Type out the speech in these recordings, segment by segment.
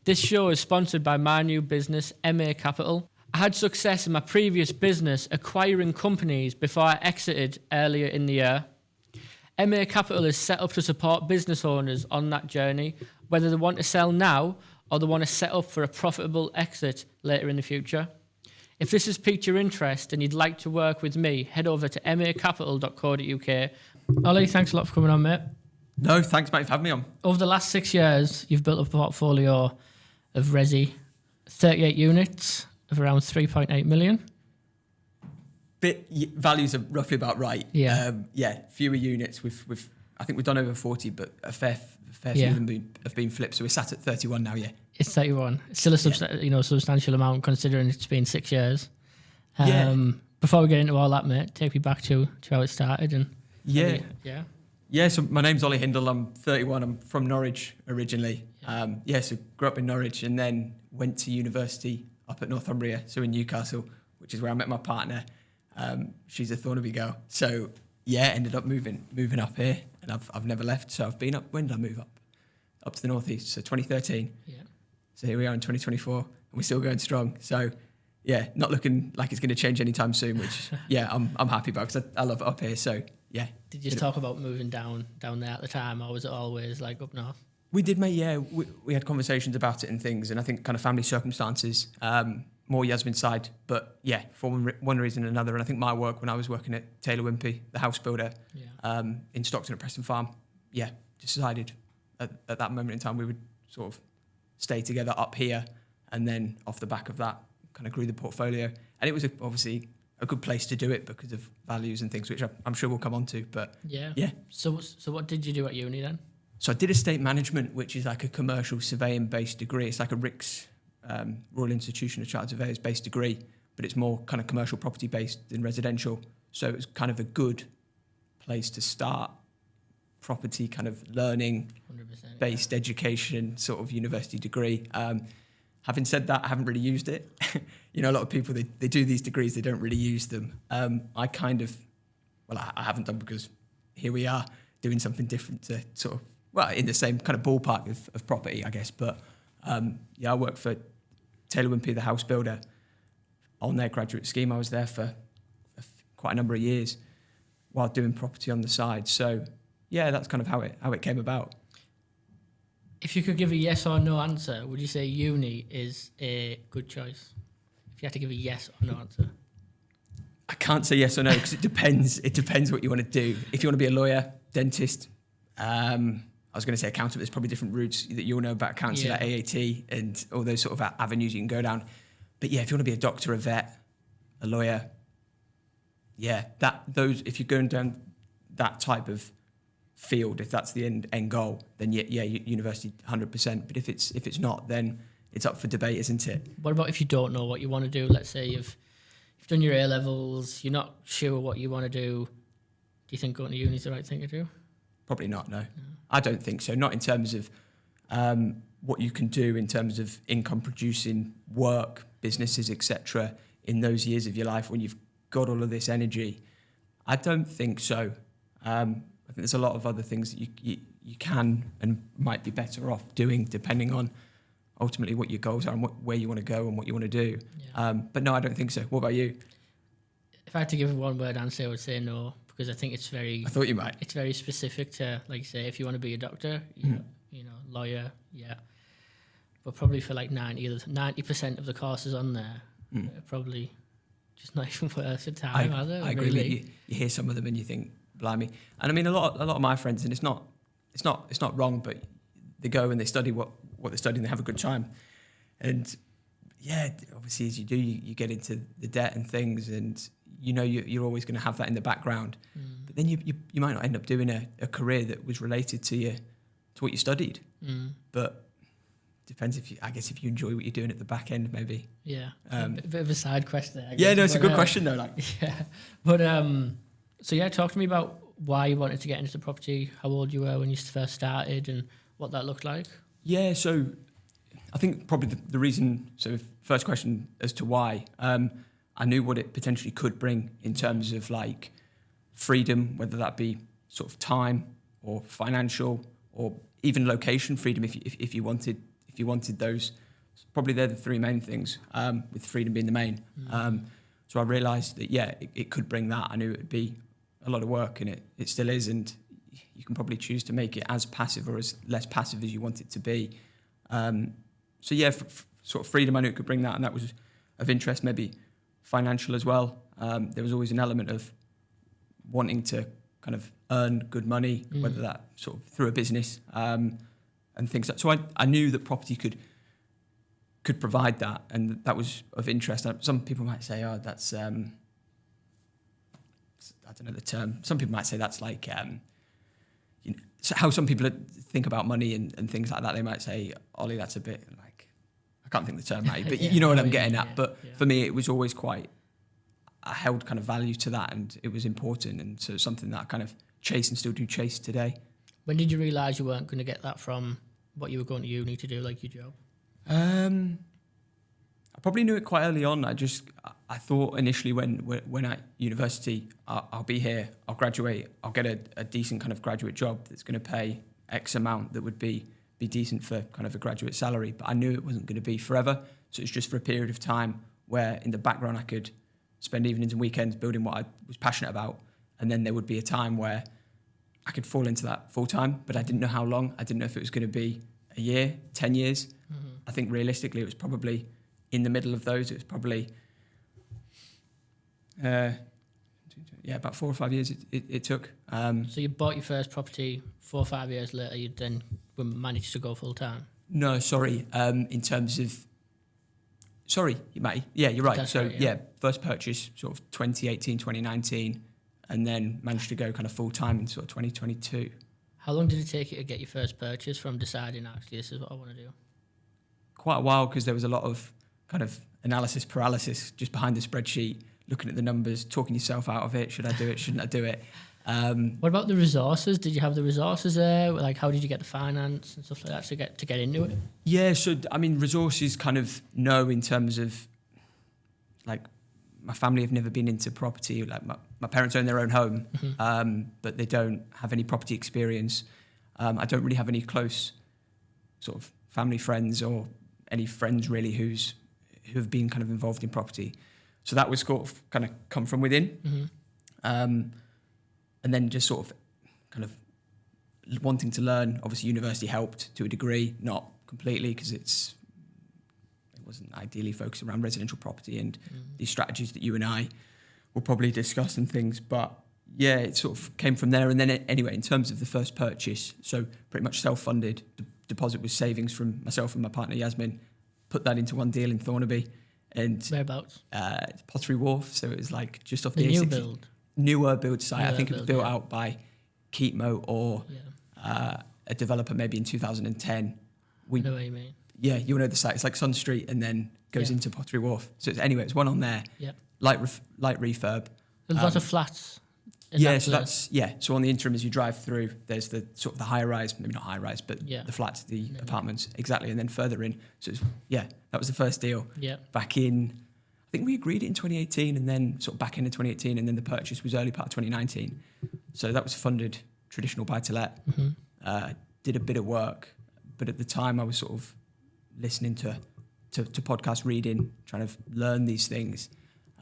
This show is sponsored by my new business, MA Capital. I had success in my previous business acquiring companies before I exited earlier in the year. MA Capital is set up to support business owners on that journey, whether they want to sell now or they want to set up for a profitable exit later in the future. If this has piqued your interest and you'd like to work with me, head over to macapital.co.uk. Ollie, thanks a lot for coming on, mate. No, thanks, mate, for having me on. Over the last 6 years, you've built up a portfolio of resi, 38 units of around 3.8 million. Values are roughly about right. Yeah. Fewer units. I think we've done over 40, but a fair few of them have been flipped. So we're sat at 31 now, yeah. It's 31. It's still a substantial amount considering it's been 6 years. Before we get into all that, mate, take me back to how it started. And so my name's Ollie Hindle. I'm 31. I'm from Norwich originally. So grew up in Norwich and then went to university up at Northumbria, so in Newcastle, which is where I met my partner. She's a Thornaby girl. So ended up moving up here, and I've never left. So I've been up. When did I move up? Up to the northeast. So 2013. Yeah. So here we are in 2024, and we're still going strong. So not looking like it's going to change anytime soon. Which I'm happy about because I love it up here. So yeah. Did you talk about moving down there at the time, or was it always like up north? We did, mate. Yeah, we had conversations about it and things, and I think kind of family circumstances. More Yasmin's side, but for one reason or another. And I think my work when I was working at Taylor Wimpey, the house builder, in Stockton at Preston Farm, decided at that moment in time we would sort of stay together up here, and then off the back of that, kind of grew the portfolio. And it was obviously a good place to do it because of values and things, which I'm sure we'll come on to. But So what did you do at uni then? So I did estate management, which is like a commercial surveying-based degree. It's like a RICS, Royal Institution of Chartered Surveyors based degree, but it's more kind of commercial property based than residential. So it was kind of a good place to start property kind of learning based education sort of university degree. Having said that, I haven't really used it. A lot of people, they do these degrees, they don't really use them. I haven't done because here we are doing something different to sort of, in the same kind of ballpark of property, I guess. But I work for Taylor Wimpey, the house builder, on their graduate scheme. I was there for quite a number of years while doing property on the side. So that's kind of how it came about. If you could give a yes or no answer, would you say uni is a good choice? If you had to give a yes or no answer. I can't say yes or no because it depends. It depends what you want to do. If you want to be a lawyer, dentist, I was going to say accountant, there's probably different routes that you'll know about accountancy, like AAT and all those sort of avenues you can go down. But if you want to be a doctor, a vet, a lawyer, if you're going down that type of field, if that's the end goal, then university 100%. But if it's not, then it's up for debate, isn't it? What about if you don't know what you want to do? Let's say you've done your A-levels, you're not sure what you want to do. Do you think going to uni is the right thing to do? Probably not, no. I don't think so. Not in terms of what you can do in terms of income producing work, businesses, etc. in those years of your life when you've got all of this energy. I don't think so. I think there's a lot of other things that you can and might be better off doing depending on ultimately what your goals are and where you want to go and what you want to do. Yeah. But no, I don't think so. What about you? If I had to give a one-word answer, I would say no. Because I think it's very... I thought you might. It's very specific to, like, say, if you want to be a doctor, lawyer, But probably for like 90% of the courses on there, probably just not even worth the time, are they? I agree with you. You hear some of them and you think, blimey. And I mean, a lot of my friends, and it's not wrong, but they go and they study what they study and they have a good time. And obviously as you do, you get into the debt and things, and you're always going to have that in the background. But then you might not end up doing a career that was related to what you studied. But depends if you enjoy what you're doing at the back end, maybe. Yeah. A bit of a side question there, I guess. Yeah, no, it's a good question though. Yeah. But talk to me about why you wanted to get into property, how old you were when you first started, and what that looked like. Yeah, so I think probably the reason, so first question as to why, I knew what it potentially could bring in terms of like freedom, whether that be sort of time or financial or even location freedom if if you wanted those. Probably they're the three main things, with freedom being the main. So I realised that, it could bring that. I knew it would be a lot of work, and it still is, and you can probably choose to make it as passive or as less passive as you want it to be. Sort of freedom, I knew it could bring that, and that was of interest, maybe financial as well. There was always an element of wanting to kind of earn good money, whether that sort of through a business and things like that. So I knew that property could provide that, and that was of interest. Some people might say, oh, that's, I don't know the term. Some people might say that's like, so how some people think about money and things like that. They might say, Ollie, that's a bit like, I can't think of the term, mate, but you know what I'm getting at. But for me, it was always I held kind of value to that, and it was important. And so it's something that I kind of chase and still do chase today. When did you realise you weren't going to get that from what you were going to uni to do, like your job? I probably knew it quite early on. I thought initially when at university, I'll be here, I'll graduate, I'll get a decent kind of graduate job that's going to pay X amount that would be decent for kind of a graduate salary. But I knew it wasn't going to be forever. So it's just for a period of time where in the background I could spend evenings and weekends building what I was passionate about. And then there would be a time where I could fall into that full time, but I didn't know how long. I didn't know if it was going to be a year, 10 years. I think realistically it was probably in the middle of those. It was probably, about 4 or 5 years it took. So you bought your first property 4 or 5 years later, you then managed to go full time? No, sorry. In terms of, sorry, mate. Yeah, you're right. That's so right, yeah. First purchase sort of 2018, 2019, and then managed to go kind of full time in sort of 2022. How long did it take you to get your first purchase from deciding, actually, this is what I want to do? Quite a while, because there was a lot of kind of analysis paralysis just behind the spreadsheet, looking at the numbers, talking yourself out of it. Should I do it? Shouldn't I do it? What about the resources? Did you have the resources there? Like, how did you get the finance and stuff like that to get into it? Yeah, so I mean, resources kind of no, in terms of like my family have never been into property. Like my parents own their own home, but they don't have any property experience. I don't really have any close sort of family friends or any friends really who have been kind of involved in property. So that was sort of kind of come from within. And then just sort of kind of wanting to learn. Obviously university helped to a degree, not completely, because it wasn't ideally focused around residential property and these strategies that you and I will probably discuss and things. But yeah, it sort of came from there. And then anyway, in terms of the first purchase, so pretty much self-funded. The deposit was savings from myself and my partner Yasmin. Put that into one deal in Thornaby. And whereabouts? Pottery Wharf. So it was like just off the new A60. build? Newer build site. I think it was built yeah. out by Keatmo or a developer maybe in 2010. I know what you mean. Yeah, you'll know the site. It's like Sun Street and then goes into Pottery Wharf. So it's one on there. Yeah. Light refurb. There's a lot of flats. So on the interim as you drive through, there's the sort of the high rise, maybe not high rise, but the flats, the apartments, exactly, and then further in. So that was the first deal. Yeah. Back in, I think we agreed it in 2018, and then sort of back into 2018, and then the purchase was early part of 2019. So that was funded traditional buy-to-let. Did a bit of work, but at the time I was sort of listening to podcast reading, trying to learn these things,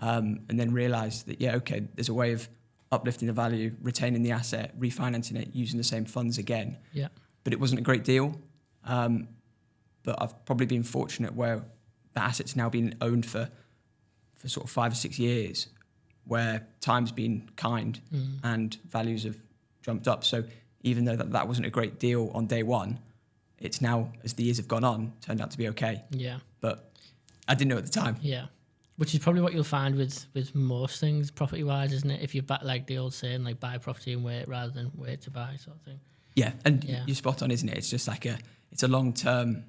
and then realised that there's a way of uplifting the value, retaining the asset, refinancing it, using the same funds again. Yeah. But it wasn't a great deal. But I've probably been fortunate where the asset's now been owned for sort of 5 or 6 years, where time's been kind and values have jumped up. So even though that wasn't a great deal on day one, it's now, as the years have gone on, turned out to be okay. Yeah. But I didn't know at the time. Yeah. Which is probably what you'll find with most things property-wise, isn't it? If you back, like the old saying, like buy property and wait rather than wait to buy, sort of thing. Yeah, and you're spot on, isn't it? It's just like it's a long-term.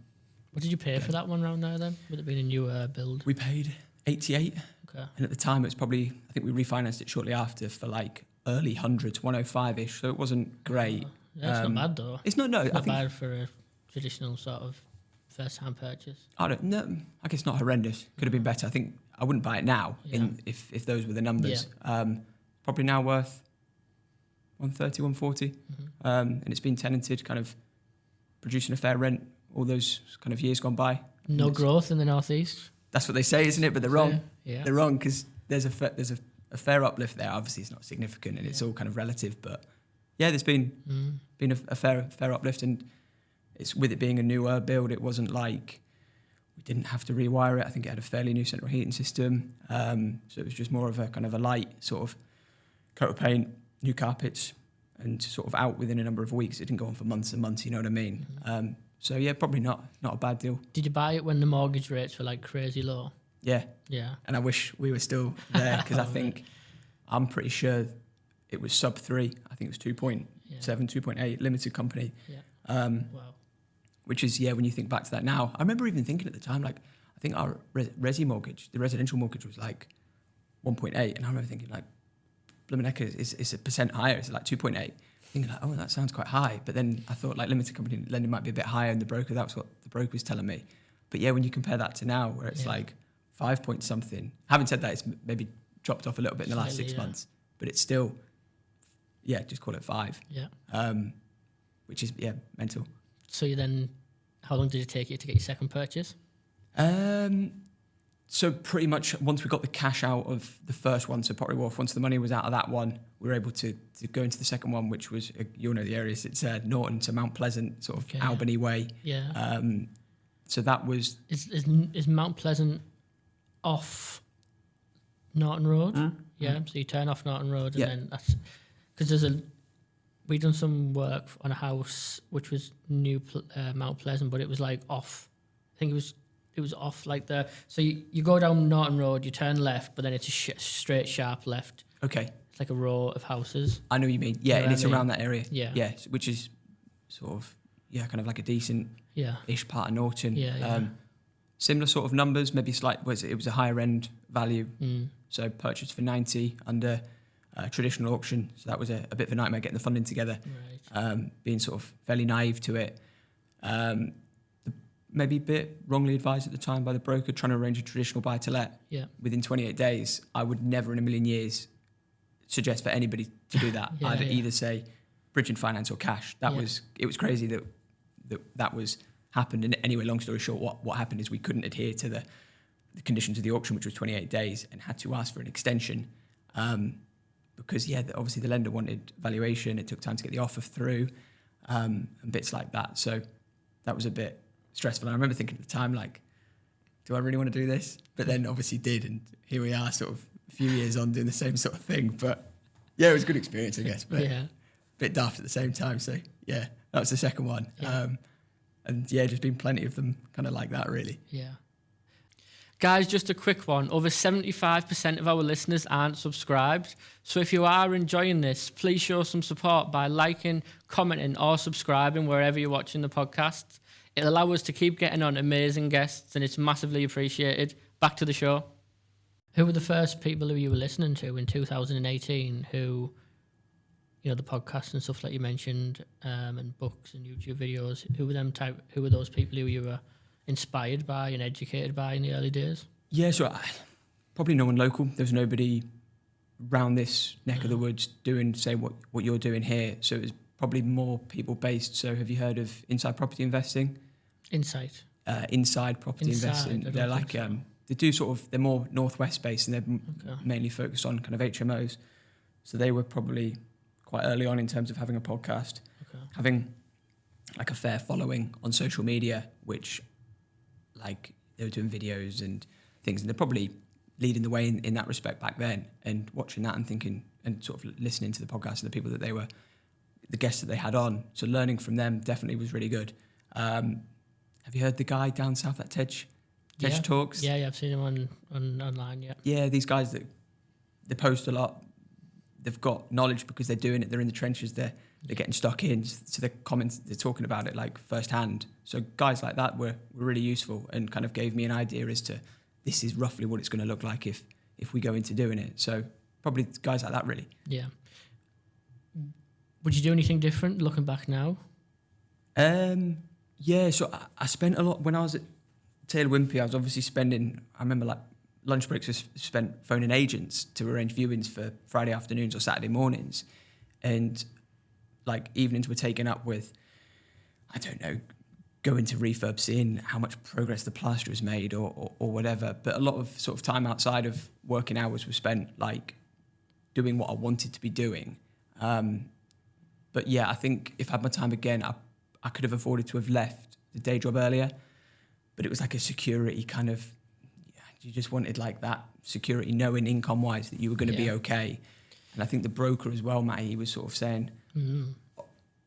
What did you pay for that one round there then? Would it been a newer build? We paid 88. Okay. And at the time it was probably, I think we refinanced it shortly after for like early hundreds, 105-ish. So it wasn't great. Yeah, it's not bad though. It's not bad for a traditional sort of first-hand purchase. I guess not horrendous. Could have been better. I think I wouldn't buy it now if those were the numbers. Yeah. Probably now worth 130, 140. And it's been tenanted, kind of producing a fair rent all those kind of years gone by. No growth in the northeast. That's what they say, isn't it? But they're wrong. Yeah. They're wrong because there's a fair uplift there. Obviously, it's not significant and it's all kind of relative. But yeah, there's been a fair uplift, and it's with it being a newer build. It wasn't like we didn't have to rewire it. I think it had a fairly new central heating system, so it was just more of a kind of a light sort of coat of paint, new carpets, and sort of out within a number of weeks. It didn't go on for months and months. You know what I mean? So yeah, probably not a bad deal. Did you buy it when the mortgage rates were like crazy low? Yeah. Yeah. And I wish we were still there because I think I'm pretty sure it was sub 3. I think it was 2.7, 2.8 limited company. Yeah. Wow. Which is, when you think back to that now, I remember even thinking at the time, like, I think our resi mortgage, the residential mortgage was like 1.8. And I remember thinking like, blooming heck, it's a percent higher. It's like 2.8. Thinking like, oh, that sounds quite high. But then I thought like limited company lending might be a bit higher, and the broker, that's what the broker was telling me. But yeah, when you compare that to now, where it's like 5 point something, having said that, it's maybe dropped off a little bit in the last 6 months, but it's still, just call it 5. Yeah. Which is, mental. So how long did it take you to get your second purchase? So pretty much once we got the cash out of the first one, so Pottery Wharf, once the money was out of that one, we were able to go into the second one, which was, you'll know the areas, it's Norton to Mount Pleasant, sort of Albany way. Yeah. So that was... Is Mount Pleasant off Norton Road? Yeah, so you turn off Norton Road and then that's... Because we done some work on a house which was new Mount Pleasant, but it was like off. I think it was off like the... So you go down Norton Road, you turn left, but then it's a straight, sharp left. Okay. It's like a row of houses. I know what you mean. Yeah, and it's around that area. Yeah. Yeah, which is sort of, kind of like a decent-ish part of Norton. Yeah. Similar sort of numbers, maybe it was a higher end value. So purchased for 90 under traditional auction. So that was a bit of a nightmare getting the funding together. Right. Being sort of fairly naive to it. Maybe a bit wrongly advised at the time by the broker trying to arrange a traditional buy-to-let. Yeah. Within 28 days, I would never in a million years suggest for anybody to do that. I'd either say bridging finance or cash. It was crazy that was happened. And anyway, long story short, what happened is we couldn't adhere to the conditions of the auction, which was 28 days, and had to ask for an extension because, obviously the lender wanted valuation. It took time to get the offer through and bits like that. So that was a bit stressful. And I remember thinking at the time, like, do I really want to do this? But then obviously did, and here we are sort of a few years on doing the same sort of thing. But yeah, it was a good experience, I guess, but a bit daft at the same time. So yeah, that was the second one. And just been plenty of them kind of like that, really. Yeah. Guys, just a quick one. Over 75% of our listeners aren't subscribed. So if you are enjoying this, please show some support by liking, commenting, or subscribing wherever you're watching the podcast. It'll allow us to keep getting on amazing guests, and it's massively appreciated. Back to the show. Who were the first people who you were listening to in 2018 who, the podcasts and stuff like you mentioned, and books and YouTube videos, who were those people who you were inspired by and educated by in the early days? Yeah, so probably no one local. There was nobody around this neck of the woods doing, say, what you're doing here. So it was probably more people based. So have you heard of Inside Property Investing? Insight. Inside Property Investing. They're like they do sort of, they're more northwest based, and they're mainly focused on kind of HMOs. So they were probably quite early on in terms of having a podcast, having like a fair following on social media, which like they were doing videos and things, and they're probably leading the way in that respect back then. And watching that and thinking and sort of listening to the podcast and the people that they were, the guests that they had on. So learning from them definitely was really good. Have you heard the guy down south at Tej Talks? Yeah, I've seen him online. Yeah, these guys that they post a lot. They've got knowledge because they're doing it. They're in the trenches. They're getting stuck in. So they're talking about it like firsthand. So guys like that were really useful and kind of gave me an idea as to this is roughly what it's going to look like if we go into doing it. So probably guys like that, really. Yeah. Would you do anything different looking back now? Yeah, so I spent a lot when I was at Taylor Wimpey. I was obviously spending, I remember like lunch breaks was spent phoning agents to arrange viewings for Friday afternoons or Saturday mornings. And like evenings were taken up with, I don't know, go into refurb, seeing how much progress the plaster has made or whatever. But a lot of sort of time outside of working hours was spent like doing what I wanted to be doing. But yeah, I think if I had my time again, I could have afforded to have left the day job earlier, but it was like a security kind of, you just wanted like that security, knowing income-wise that you were going to be okay. And I think the broker as well, Matty, he was sort of saying,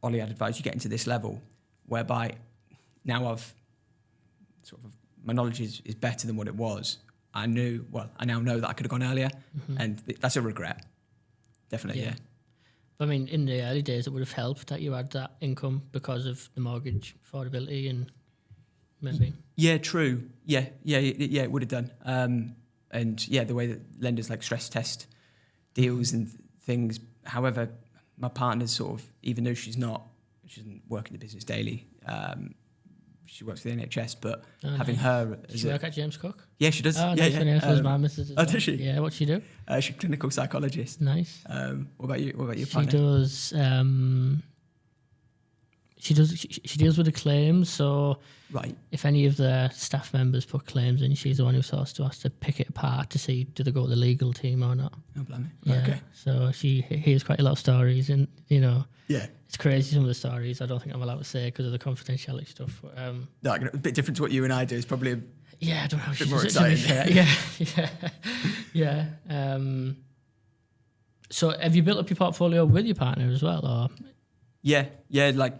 Ollie, I'd advise you get into this level, whereby now my knowledge is better than what it was. I now know that I could have gone earlier, and that's a regret. Definitely, yeah. I mean, in the early days, it would have helped that you had that income because of the mortgage affordability and maybe. Yeah, true. Yeah, it would have done. And yeah, the way that lenders like stress test deals and things. However, my partner's sort of, even though she doesn't work in the business daily, she works for the NHS, but having her... Does she work at James Cook? Yeah, she does. Oh, nice. So my missus as well. Does she? Yeah, what's she do? She's a clinical psychologist. Nice. What about you? What about your she partner? Does... She deals with the claims, so if any of the staff members put claims in, she's the one who has to pick it apart to see do they go to the legal team or not. Oh, blimey. Yeah. Okay. So she hears quite a lot of stories, and it's crazy, some of the stories. I don't think I'm allowed to say because of the confidentiality stuff. But, no, a bit different to what you and I do. It's probably I don't know how a bit more exciting. Yeah. So have you built up your portfolio with your partner as well, or? Yeah, like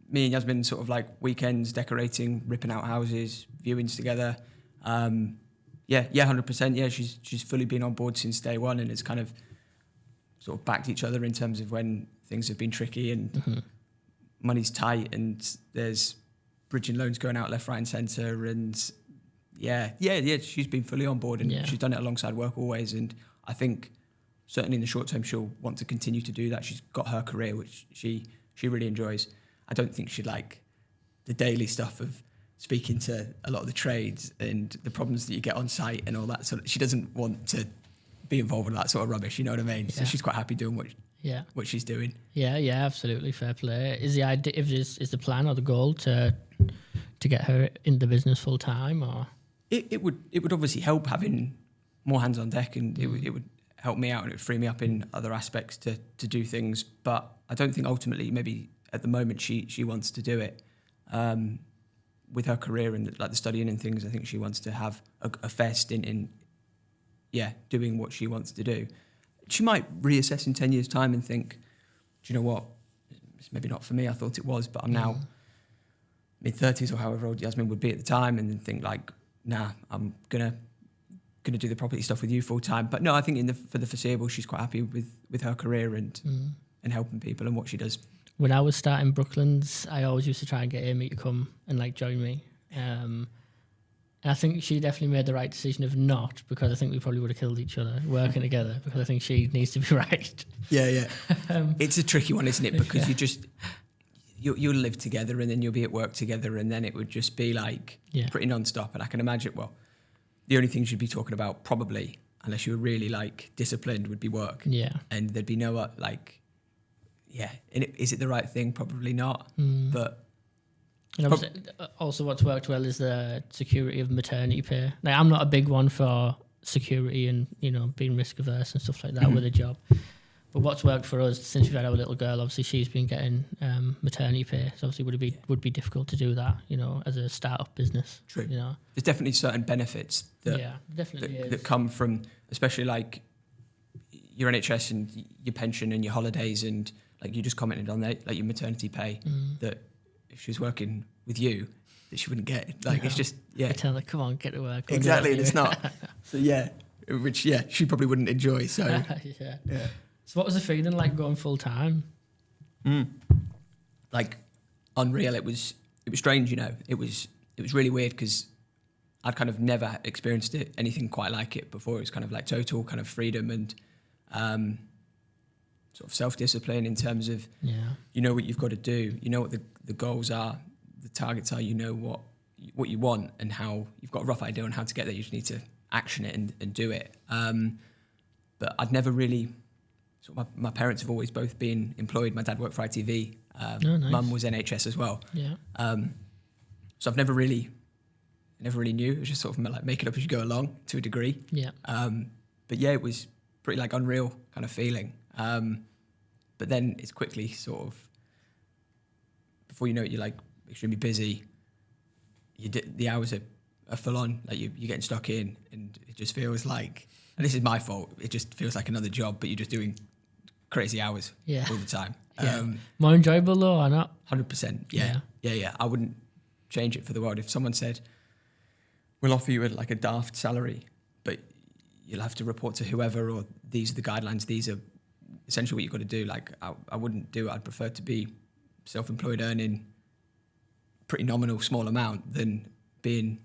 me and Yasmin sort of like weekends decorating, ripping out houses, viewings together. 100%. Yeah, she's fully been on board since day one, and has kind of sort of backed each other in terms of when things have been tricky and money's tight, and there's bridging loans going out left, right, and centre. And yeah, she's been fully on board, and she's done it alongside work always. And I think certainly in the short term, she'll want to continue to do that. She's got her career, which she really enjoys. I don't think she'd like the daily stuff of speaking to a lot of the trades and the problems that you get on site and all that. So she doesn't want to be involved with that sort of rubbish, you know what I mean? So she's quite happy doing what she's doing. Yeah, absolutely, fair play. Is the idea, is the plan or the goal to get her in the business full time, or? It would obviously help having more hands on deck, and it would help me out, and it would free me up in other aspects to do things. But I don't think ultimately, maybe at the moment, she wants to do it with her career and like the studying and things. I think she wants to have a fair stint in doing what she wants to do. She might reassess in 10 years' time and think, do you know what, it's maybe not for me. I thought it was, but I'm now mid-30s or however old Yasmin would be at the time, and then think like, nah, I'm gonna do the property stuff with you full time. But no, I think for the foreseeable, she's quite happy with her career and helping people and what she does. When I was starting Brooklands, I always used to try and get Amy to come and like join me. And I think she definitely made the right decision of not, because I think we probably would have killed each other working together, because I think she needs to be right. Yeah. It's a tricky one, isn't it? Because you'll live together, and then you'll be at work together, and then it would just be like pretty non-stop. And I can imagine, the only things you'd be talking about probably, unless you were really like disciplined, would be work. Yeah. And there'd be no is it the right thing? Probably not. But also what's worked well is the security of maternity pay. Like, I'm not a big one for security and being risk averse and stuff like that with a job. But what's worked for us since we've had our little girl, obviously she's been getting maternity pay. So obviously would be difficult to do that, as a startup business. True. There's definitely certain benefits that come from, especially like your NHS and your pension and your holidays, and like you just commented on that, like your maternity pay, that if she was working with you, that she wouldn't get. Like it's just I tell her, come on, get to work. Exactly, and it's not. So which she probably wouldn't enjoy. So yeah. So what was the feeling like going full time? Like unreal. It was strange, It was really weird because I'd kind of never experienced anything quite like it before. It was kind of like total kind of freedom and sort of self-discipline in terms of you know what you've got to do, you know what the goals are, the targets are, you know what you want and how you've got a rough idea on how to get there. You just need to action it and do it. But I'd never really. My parents have always both been employed. My dad worked for ITV. Nice. Mum was NHS as well. Yeah. So I've never really knew. It was just sort of like make it up as you go along to a degree. Yeah. But yeah, it was pretty like unreal kind of feeling. But then it's quickly sort of, before you know it, you're like extremely busy. The hours are full on. Like you're getting stuck in, and it just feels like, and this is my fault, it just feels like another job, but you're just doing crazy hours all the time. Yeah. More enjoyable though, or not? 100%. Yeah. I wouldn't change it for the world. If someone said, we'll offer you like a daft salary, but you'll have to report to whoever, or these are the guidelines, these are essentially what you've got to do, like I wouldn't do it. I'd prefer to be self-employed, earning pretty nominal small amount, than being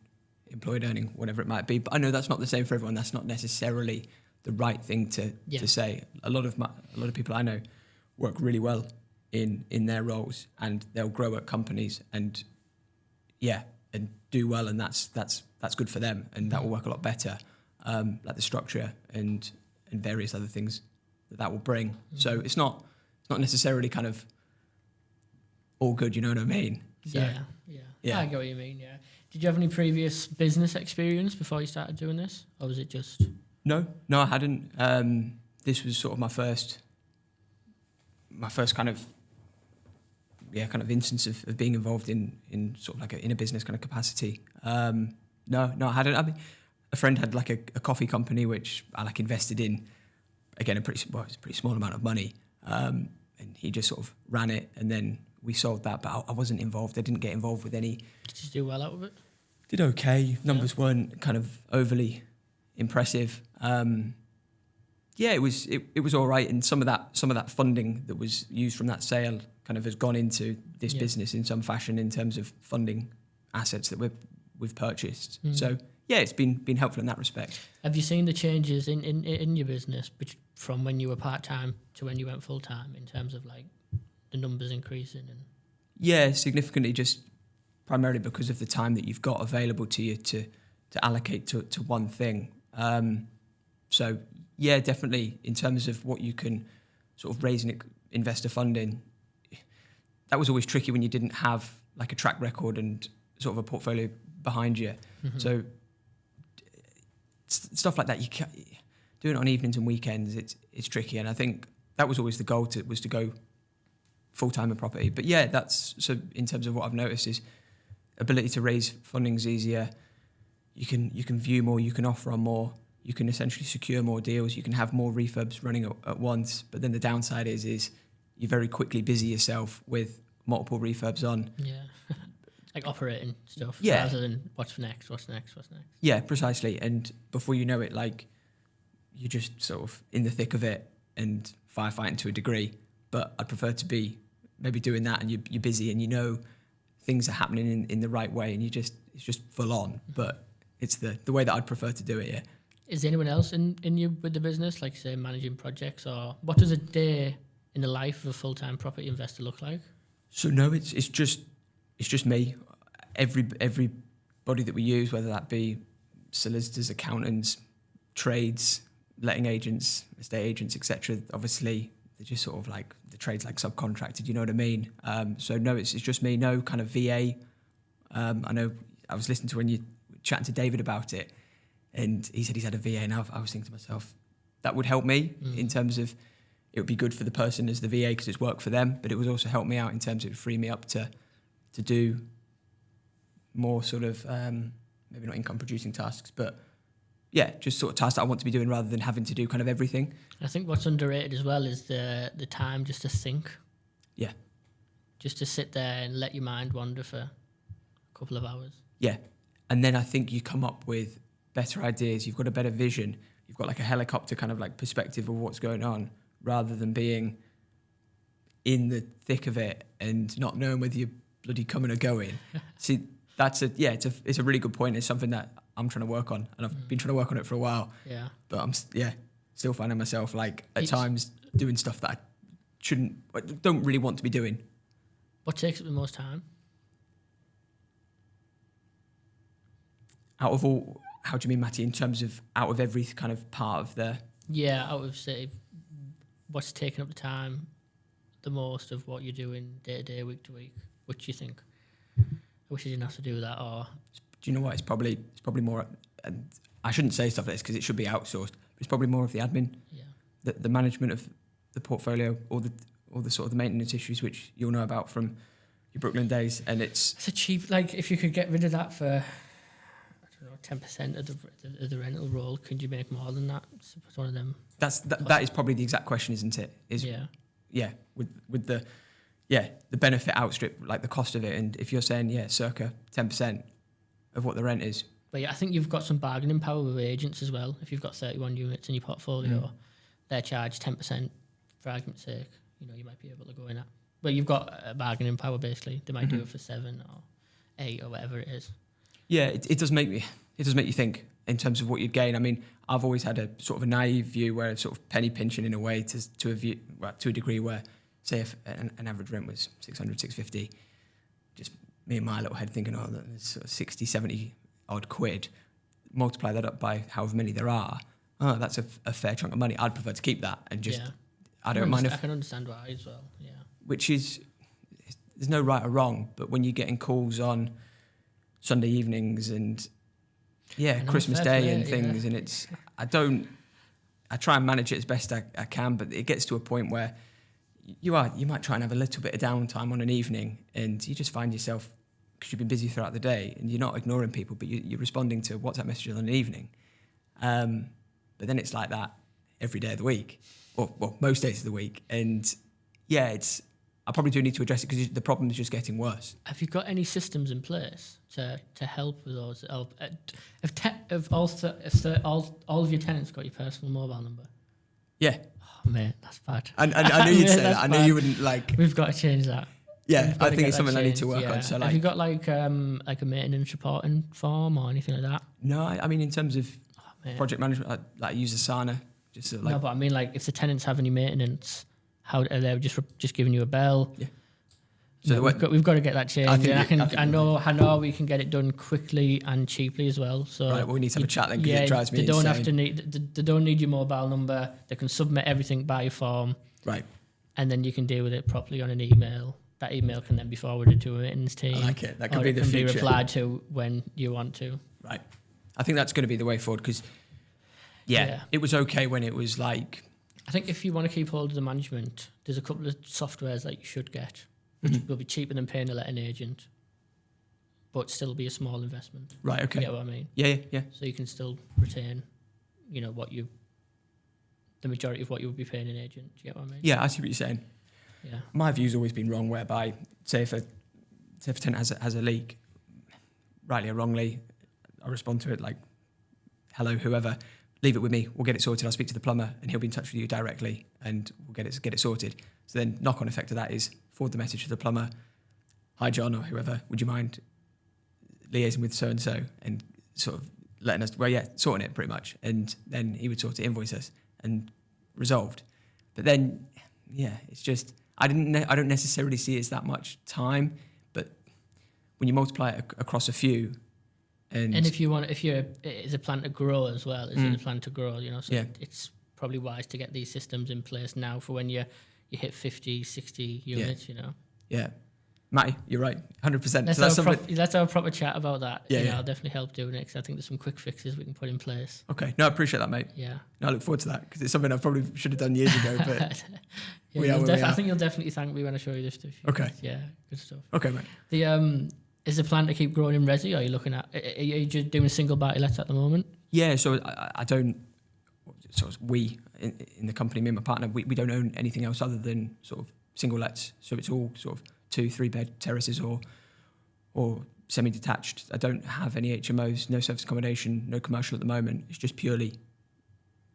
employed earning whatever it might be. But I know that's not the same for everyone. That's not necessarily the right thing to say. A lot of people I know work really well in their roles, and they'll grow at companies and do well, and that's good for them, and that will work a lot better. Like the structure and various other things that will bring. Mm-hmm. So it's not necessarily kind of all good, you know what I mean? So, yeah. I get what you mean, yeah. Did you have any previous business experience before you started doing this? Or was it just... No, I hadn't. This was sort of my first kind of instance of being involved in sort of like in a business kind of capacity. No, I hadn't. I mean, a friend had like a coffee company which I like invested in. Again, it's a pretty small amount of money, and he just sort of ran it, and then we sold that. But I wasn't involved. I didn't get involved with any. Did you do well out of it? Did okay. Numbers weren't kind of overly impressive. It was all right, and some of that funding that was used from that sale kind of has gone into this business in some fashion in terms of funding assets that we've purchased. Mm. So yeah, it's been helpful in that respect. Have you seen the changes in your business from when you were part-time to when you went full-time in terms of like the numbers increasing? And yeah, significantly, just primarily because of the time that you've got available to you to allocate to one thing. So yeah, definitely in terms of what you can sort of raise investor funding, that was always tricky when you didn't have like a track record and sort of a portfolio behind you. Mm-hmm. So stuff like that, you can't doing it on evenings and weekends. It's tricky, and I think that was always the goal to go full time in property. But yeah, that's so in terms of what I've noticed is ability to raise funding's easier. You can view more, you can offer on more, you can essentially secure more deals, you can have more refurbs running at once. But then the downside is you very quickly busy yourself with multiple refurbs on. Yeah. Like operating stuff, rather than what's next. Yeah, precisely. And before you know it, like you're just sort of in the thick of it and firefighting to a degree. But I'd prefer to be maybe doing that, and you're busy, and you know things are happening in the right way, and it's just full on. But it's the way that I'd prefer to do it. Yeah. Is there anyone else in you with the business, like say managing projects, or what does a day in the life of a full-time property investor look like? So no, it's just me. Everybody that we use, whether that be solicitors, accountants, trades, letting agents, estate agents, etc. Obviously, they're just sort of like the trades like subcontracted. You know what I mean? So no, it's just me. No kind of VA. I know I was listening to when you were chatting to David about it, and he said he's had a VA, and I was thinking to myself that would help me in terms of it would be good for the person as the VA because it's work for them, but it would also help me out in terms of it would free me up to do more sort of maybe not income producing tasks, but yeah, just sort of tasks that I want to be doing rather than having to do kind of everything. I think what's underrated as well is the time just to think. Yeah. Just to sit there and let your mind wander for a couple of hours. Yeah. And then I think you come up with better ideas. You've got a better vision. You've got like a helicopter kind of like perspective of what's going on rather than being in the thick of it and not knowing whether you're bloody coming or going. See, it's a really good point. It's something that I'm trying to work on, and I've been trying to work on it for a while. Yeah. But I'm still finding myself like at times doing stuff that I don't really want to be doing. What takes up the most time? Out of all, how do you mean, Matty? In terms of out of every kind of part of the... Yeah, out of say, what's taking up the time the most of what you're doing day to day, week to week? Which you think? wish I didn't have to do that. Or do you know what? It's probably more. And I shouldn't say stuff like this because it should be outsourced. But it's probably more of the admin, the management of the portfolio, all the sort of the maintenance issues which you'll know about from your Brooklyn days. And it's a cheap, like if you could get rid of that for 10% of the rental roll, could you make more than that? It's one of them. That is probably the exact question, isn't it? With the benefit outstrip like the cost of it. And if you're saying circa 10% of what the rent is. But I think you've got some bargaining power with agents as well. If you've got 31 units in your portfolio, they're charged 10% for argument's sake. You might be able to go in at. Well, you've got a bargaining power basically. They might do it for 7 or 8 or whatever it is. Yeah, it does make you think in terms of what you'd gain. I mean, I've always had a sort of a naive view where it's sort of penny pinching in a way to a degree where, say, if an average rent was 600, 650, just me in my little head thinking, there's sort of 60, 70 odd quid, multiply that up by however many there are. Oh, that's a fair chunk of money. I'd prefer to keep that and just, I don't mind if... I can understand why as well, Which is, there's no right or wrong, but when you're getting calls on Sunday evenings and Christmas Day and things, and it's, I try and manage it as best I can, but it gets to a point where you might try and have a little bit of downtime on an evening, and you just find yourself, because you've been busy throughout the day, and you're not ignoring people, but you're responding to WhatsApp messages on an evening. But then it's like that every day of the week, or most days of the week, and I probably do need to address it because the problem is just getting worse. Have you got any systems in place to help with those? If all of your tenants got your personal mobile number? Yeah. Oh, mate, that's bad. I knew you'd say that. I knew you wouldn't like... We've got to change that. Yeah, I think it's something I need to work on. So have you got like a maintenance reporting form or anything like that? No, I mean, in terms of project management, I use Asana. Just sort of like... No, but I mean, like, if the tenants have any maintenance... How are they just giving you a bell? Yeah. So we've got to get that changed. I know we can get it done quickly and cheaply as well. So right, well, we need to have a chat then because it drives me insane. Insane. They don't need your mobile number. They can submit everything by form. Right. And then you can deal with it properly on an email. That email can then be forwarded to a maintenance team. I like it. That could be the future. Or it can be replied to when you want to. Right. I think that's going to be the way forward because, it was okay when it was like... I think if you want to keep hold of the management, there's a couple of softwares that you should get, which will be cheaper than paying a letting agent, but still be a small investment. Right, okay. You get what I mean? Yeah. So you can still retain, the majority of what you would be paying an agent. Do you get what I mean? Yeah, I see what you're saying. Yeah. My view's always been wrong, whereby, say if a tenant has a leak, rightly or wrongly, I respond to it like, hello, whoever, leave it with me, we'll get it sorted, I'll speak to the plumber and he'll be in touch with you directly and we'll get it sorted. So then knock-on effect of that is forward the message to the plumber, hi John or whoever, would you mind liaising with so-and-so and sort of letting us, sorting it pretty much. And then he would sort it, invoice us and resolved. But then, it's just, I don't necessarily see it as that much time, but when you multiply it across a few, and it's a plan to grow as well. It's a plan to grow, so it's probably wise to get these systems in place now for when you hit 50, 60 units, Yeah. Matty, you're right, 100%. Let's have a proper chat about that. I'll definitely help doing it because I think there's some quick fixes we can put in place. Okay. No, I appreciate that, mate. Yeah. No, I look forward to that because it's something I probably should have done years ago, but I think you'll definitely thank me when I show you this stuff. Okay. Yeah, good stuff. Okay, mate. Is the plan to keep growing in resi, or are you looking at? Are you just doing single buy-to-lets at the moment? Yeah, so I don't. So we in the company, me and my partner, we don't own anything else other than sort of single lets. So it's all sort of 2-3 bed terraces or semi-detached. I don't have any HMOs, no service accommodation, no commercial at the moment. It's just purely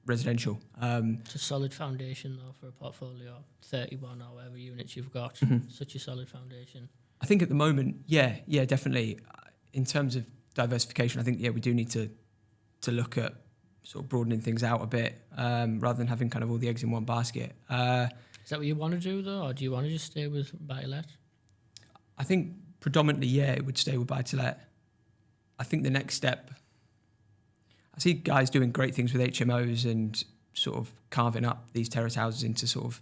residential. It's a solid foundation though for a portfolio, 31 or whatever units you've got. Such a solid foundation. I think at the moment, yeah, definitely. In terms of diversification, I think, we do need to look at sort of broadening things out a bit rather than having kind of all the eggs in one basket. Is that what you want to do, though, or do you want to just stay with buy-to-let? I think predominantly, it would stay with buy-to-let. I think the next step, I see guys doing great things with HMOs and sort of carving up these terrace houses into sort of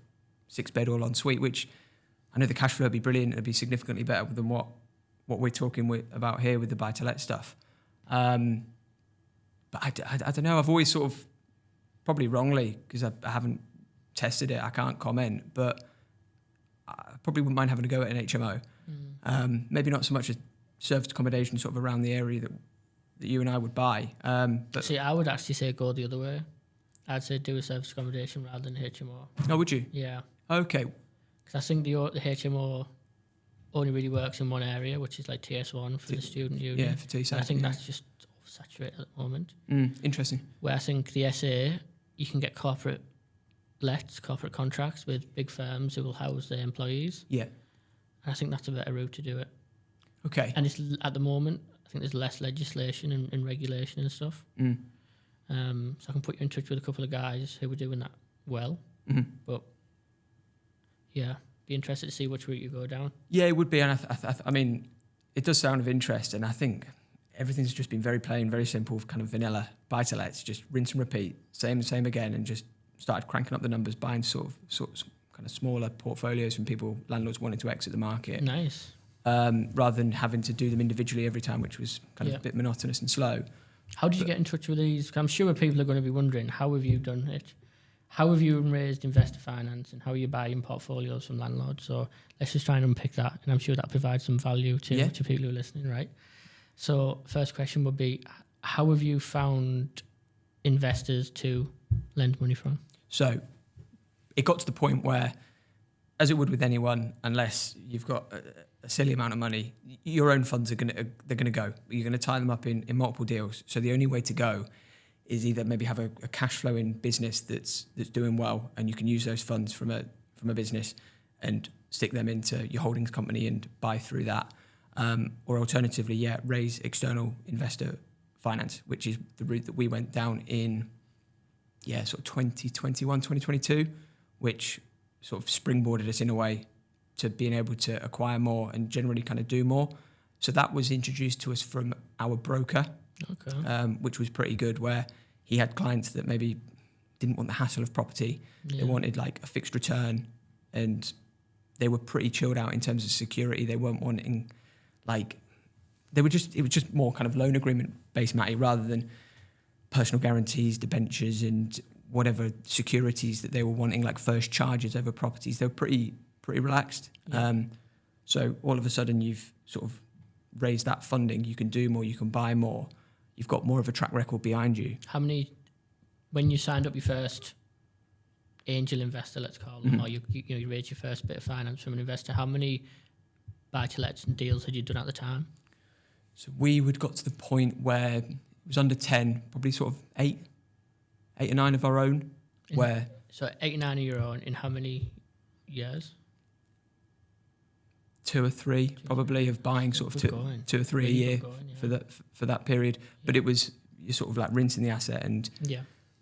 6-bed all-en-suite, which... I know the cash flow would be brilliant. It'd be significantly better than what what we're talking about here with the buy-to-let stuff. But I don't know. I've always sort of, probably wrongly, because I haven't tested it, I can't comment, but I probably wouldn't mind having a go at an HMO. Maybe not so much as serviced accommodation sort of around the area that you and I would buy. But See, I would actually say go the other way. I'd say do a service accommodation rather than HMO. Oh, would you? Yeah. Okay. Because I think the HMO only really works in one area, which is like TS1 for the student union. Yeah, for TS1. I think that's just oversaturated at the moment. Interesting. Where I think the SA, you can get corporate contracts with big firms who will house their employees. Yeah. And I think that's a better route to do it. Okay. And it's at the moment, I think there's less legislation and regulation and stuff. So I can put you in touch with a couple of guys who were doing that well. But yeah, be interested to see which route you go down. Yeah, it would be. And I mean, it does sound of interest. And I think everything's just been very plain, very simple, kind of vanilla buy-to-lets, just rinse and repeat, same again, and just started cranking up the numbers, buying sort of kind of smaller portfolios from people, landlords wanting to exit the market. Nice. Rather than having to do them individually every time, which was kind of a bit monotonous and slow. How did you get in touch with these? 'Cause I'm sure people are going to be wondering, how have you done it? How have you raised investor finance, and how are you buying portfolios from landlords? So let's just try and unpick that, and I'm sure that provides some value to people who are listening, right? So first question would be, how have you found investors to lend money from? So it got to the point where, as it would with anyone, unless you've got a silly amount of money, your own funds are gonna go. You're gonna tie them up in multiple deals. So the only way to go is either maybe have a cash flowing business that's doing well, and you can use those funds from a business and stick them into your holdings company and buy through that, or alternatively, raise external investor finance, which is the route that we went down in sort of 2021, 2022, which sort of springboarded us in a way to being able to acquire more and generally kind of do more. So that was introduced to us from our broker, which was pretty good, where he had clients that maybe didn't want the hassle of property. They wanted like a fixed return, and they were pretty chilled out in terms of security. They weren't wanting it was just more kind of loan agreement based, Matty, rather than personal guarantees, debentures, and whatever securities that they were wanting, like first charges over properties. They were pretty relaxed. So all of a sudden you've sort of raised that funding. You can do more, you can buy more. You've got more of a track record behind you. How many, when you signed up your first angel investor, let's call them, or you raised your first bit of finance from an investor, how many buy-to-lets and deals had you done at the time? So we would got to the point where it was under 10, probably sort of 8 or 9 of our own. So 8 or 9 of your own in how many years? 2 or 3 probably of buying sort of 2 or 3 really a year for that period. But it was, you're sort of like rinsing the asset and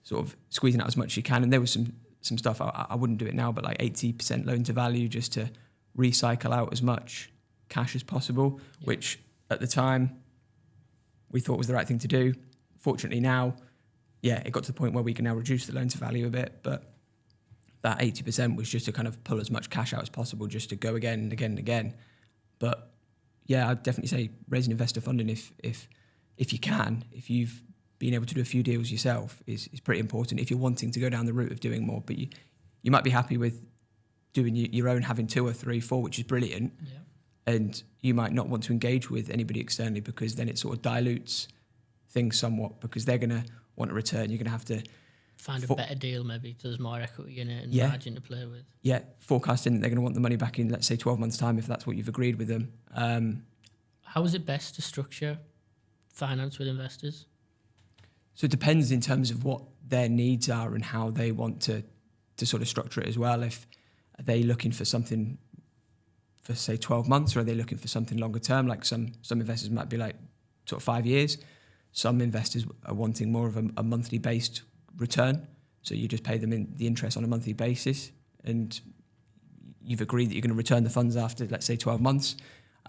sort of squeezing out as much as you can. And there was some stuff, I wouldn't do it now, but like 80% loan to value, just to recycle out as much cash as possible, which at the time we thought was the right thing to do. Fortunately now, it got to the point where we can now reduce the loan to value a bit, but that 80% was just to kind of pull as much cash out as possible, just to go again and again and again. But I'd definitely say raising investor funding if you can, if you've been able to do a few deals yourself, is pretty important if you're wanting to go down the route of doing more. But you might be happy with doing your own, having 2 or 3, 4, which is brilliant. And you might not want to engage with anybody externally, because then it sort of dilutes things somewhat, because they're going to want a return. You're going to have to find a better deal, maybe. There's more equity in it and margin to play with. Forecasting that they're going to want the money back in, let's say, 12 months' time, if that's what you've agreed with them. How is it best to structure finance with investors? So it depends in terms of what their needs are and how they want to sort of structure it as well. If are they looking for something for, say, 12 months, or are they looking for something longer term? Like some investors might be like sort of 5 years. Some investors are wanting more of a monthly based return. So you just pay them in the interest on a monthly basis, and you've agreed that you're going to return the funds after, let's say, 12 months.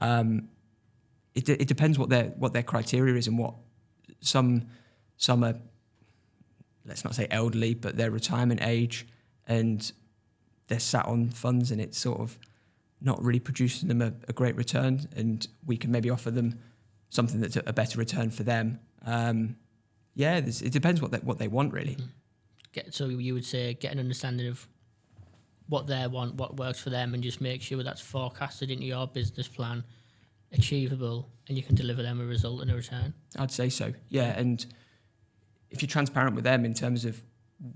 It depends what their criteria is, and what some are, let's not say elderly, but they're retirement age, and they're sat on funds, and it's sort of not really producing them a great return, and we can maybe offer them something that's a better return for them. It depends what they want really. So you would say get an understanding of what they want, what works for them, and just make sure that's forecasted into your business plan, achievable, and you can deliver them a result and a return. I'd say so. Yeah, and if you're transparent with them in terms of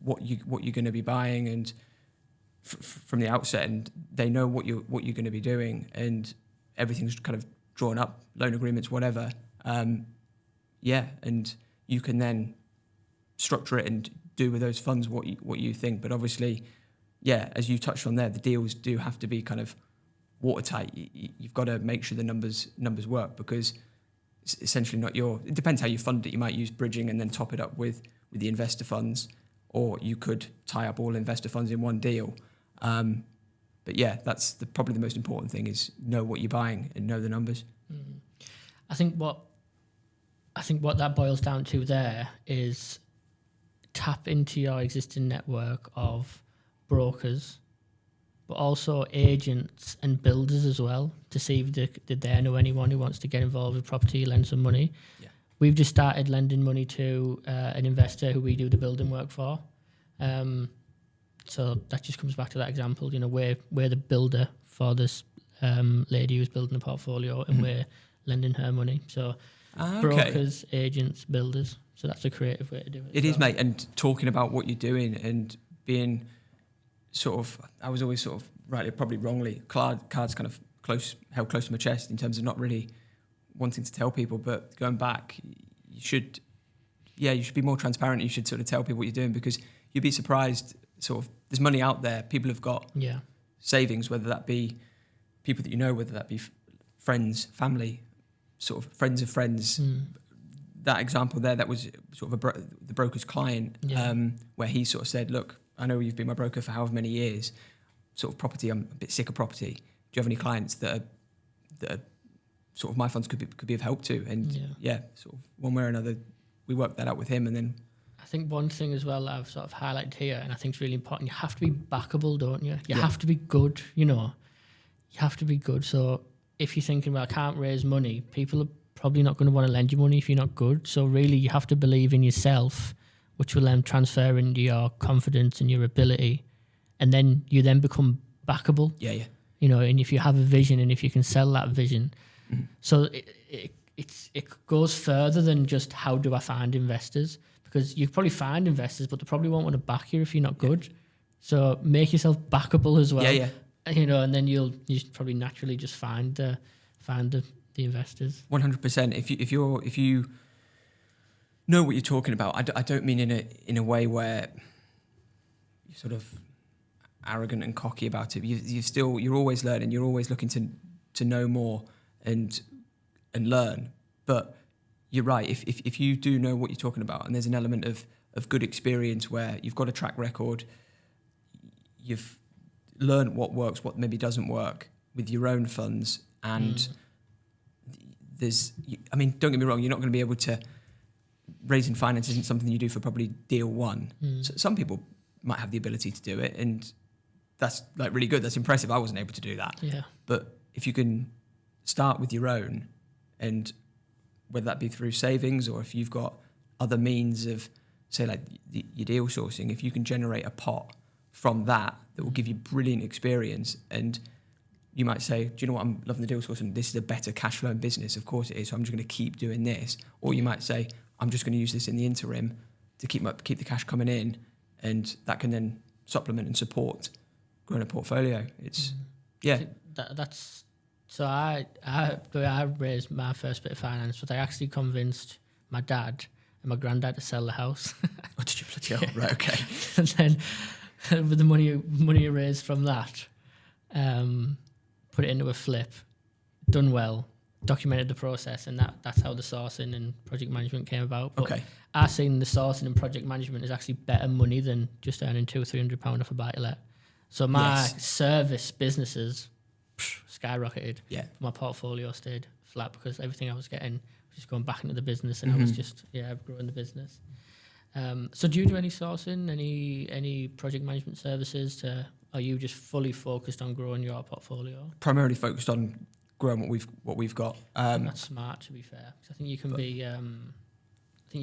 what you're going to be buying, and from the outset, and they know what you're going to be doing, and everything's kind of drawn up, loan agreements, whatever. And you can then structure it and do with those funds what you think. But obviously, as you touched on there, the deals do have to be kind of watertight. You've got to make sure the numbers work, because it's essentially not it depends how you fund it. You might use bridging and then top it up with the investor funds, or you could tie up all investor funds in one deal. That's probably the most important thing, is know what you're buying and know the numbers. Mm. I think what that boils down to there is tap into your existing network of brokers, but also agents and builders as well, to see if they know anyone who wants to get involved with property, lend some money. Yeah. We've just started lending money to an investor who we do the building work for. So that just comes back to that example. We're the builder for this lady who's building a portfolio, and we're lending her money. So brokers, agents, builders. So that's a creative way to do it. It is, mate. And talking about what you're doing and being I was always sort of, rightly, probably wrongly, cards kind of held close to my chest in terms of not really wanting to tell people. But going back, you should be more transparent. You should sort of tell people what you're doing, because you'd be surprised. Sort of, there's money out there. People have got savings, whether that be people that you know, whether that be friends, family, sort of friends of friends. That example there, that was sort of the broker's client, where he sort of said, "Look, I know you've been my broker for however many years. Sort of property, I'm a bit sick of property. Do you have any clients that are sort of my funds could be of help to?" And sort of one way or another, we worked that out with him, and then. I think one thing as well that I've sort of highlighted here, and I think it's really important, you have to be backable, don't you? You have to be good, You have to be good. So if you're thinking, well, I can't raise money, people are probably not going to want to lend you money if you're not good. So really, you have to believe in yourself, which will then transfer into your confidence and your ability. And then you then become backable. Yeah. And if you have a vision, and if you can sell that vision. So it goes further than just how do I find investors, because you probably find investors, but they probably won't want to back you if you're not good. So make yourself backable as well. Yeah. And then you probably naturally just find the investors. 100%. If you know what you're talking about, I don't mean in a way where you're sort of arrogant and cocky about it. You're always learning. You're always looking to know more and learn. But you're right. If you do know what you're talking about, and there's an element of good experience where you've got a track record, you've learned what works, what maybe doesn't work with your own funds, and don't get me wrong, you're not going to be able to. Raising finance isn't something you do for probably deal one. So some people might have the ability to do it, and that's like really good. That's impressive. I wasn't able to do that. Yeah. But if you can start with your own, and whether that be through savings, or if you've got other means of, say, like your deal sourcing, if you can generate a pot from that will give you brilliant experience, and you might say, do you know what, I'm loving the deal sourcing. This is a better cash flowing business. Of course it is. So I'm just going to keep doing this. Or you might say, I'm just going to use this in the interim to keep the cash coming in, and that can then supplement and support growing a portfolio. It's that's so I raised my first bit of finance, but I actually convinced my dad and my granddad to sell the house. Oh, did you bloody hell? Right, okay. And then with the money I raised from that, put it into a flip, done well, documented the process, and that's how the sourcing and project management came about. But okay. I've seen the sourcing and project management is actually better money than just earning £200-300 off a buy-to-let. So my service businesses skyrocketed. Yeah. My portfolio stayed flat because everything I was getting was just going back into the business, and I was just growing the business. So do you do any sourcing, any project management services? Are you just fully focused on growing your portfolio? Primarily focused on growing what we've got. That's smart, to be fair. 'Cause I think you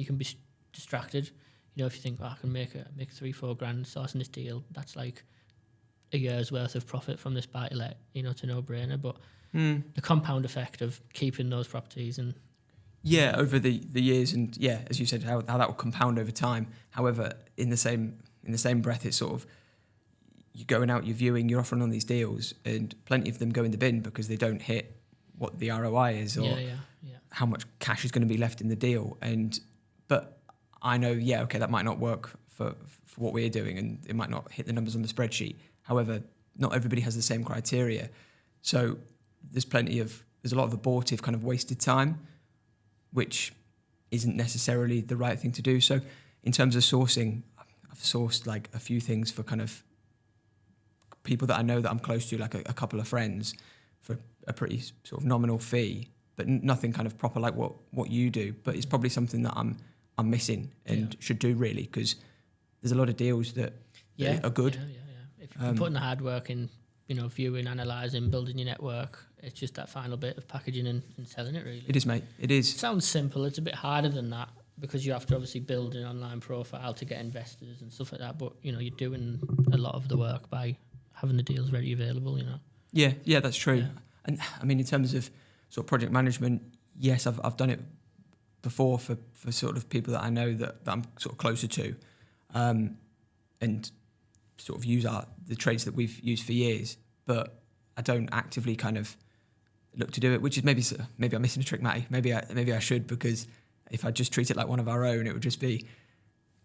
can be distracted. You know, if you think, I can make 3-4 grand sourcing this deal, that's like a year's worth of profit from this buy to let. You know, it's a no brainer. But the compound effect of keeping those properties and over the years, and as you said, how that will compound over time. However, in the same breath, it's sort of you're going out, you're viewing, you're offering on these deals, and plenty of them go in the bin because they don't hit what the ROI is or how much cash is going to be left in the deal. But I know, that might not work for what we're doing, and it might not hit the numbers on the spreadsheet. However, not everybody has the same criteria, so there's a lot of abortive kind of wasted time, which isn't necessarily the right thing to do. So in terms of sourcing, I've sourced like a few things for kind of people that I know that I'm close to, like a couple of friends, for a pretty sort of nominal fee, but nothing kind of proper like what you do. But it's probably something that I'm missing and should do, really, because there's a lot of deals that are good. If you can put in the hard work in, viewing, analysing, building your network, it's just that final bit of packaging and selling it, really. It is, mate. It is. It sounds simple. It's a bit harder than that because you have to obviously build an online profile to get investors and stuff like that. But, you're doing a lot of the work by having the deals ready available, Yeah, that's true. Yeah. And I mean, in terms of sort of project management, yes, I've done it before for sort of people that I know that I'm sort of closer to, and sort of use the trades that we've used for years, but I don't actively kind of look to do it, which is maybe I'm missing a trick, Matty. Maybe I should, because if I just treat it like one of our own, it would just be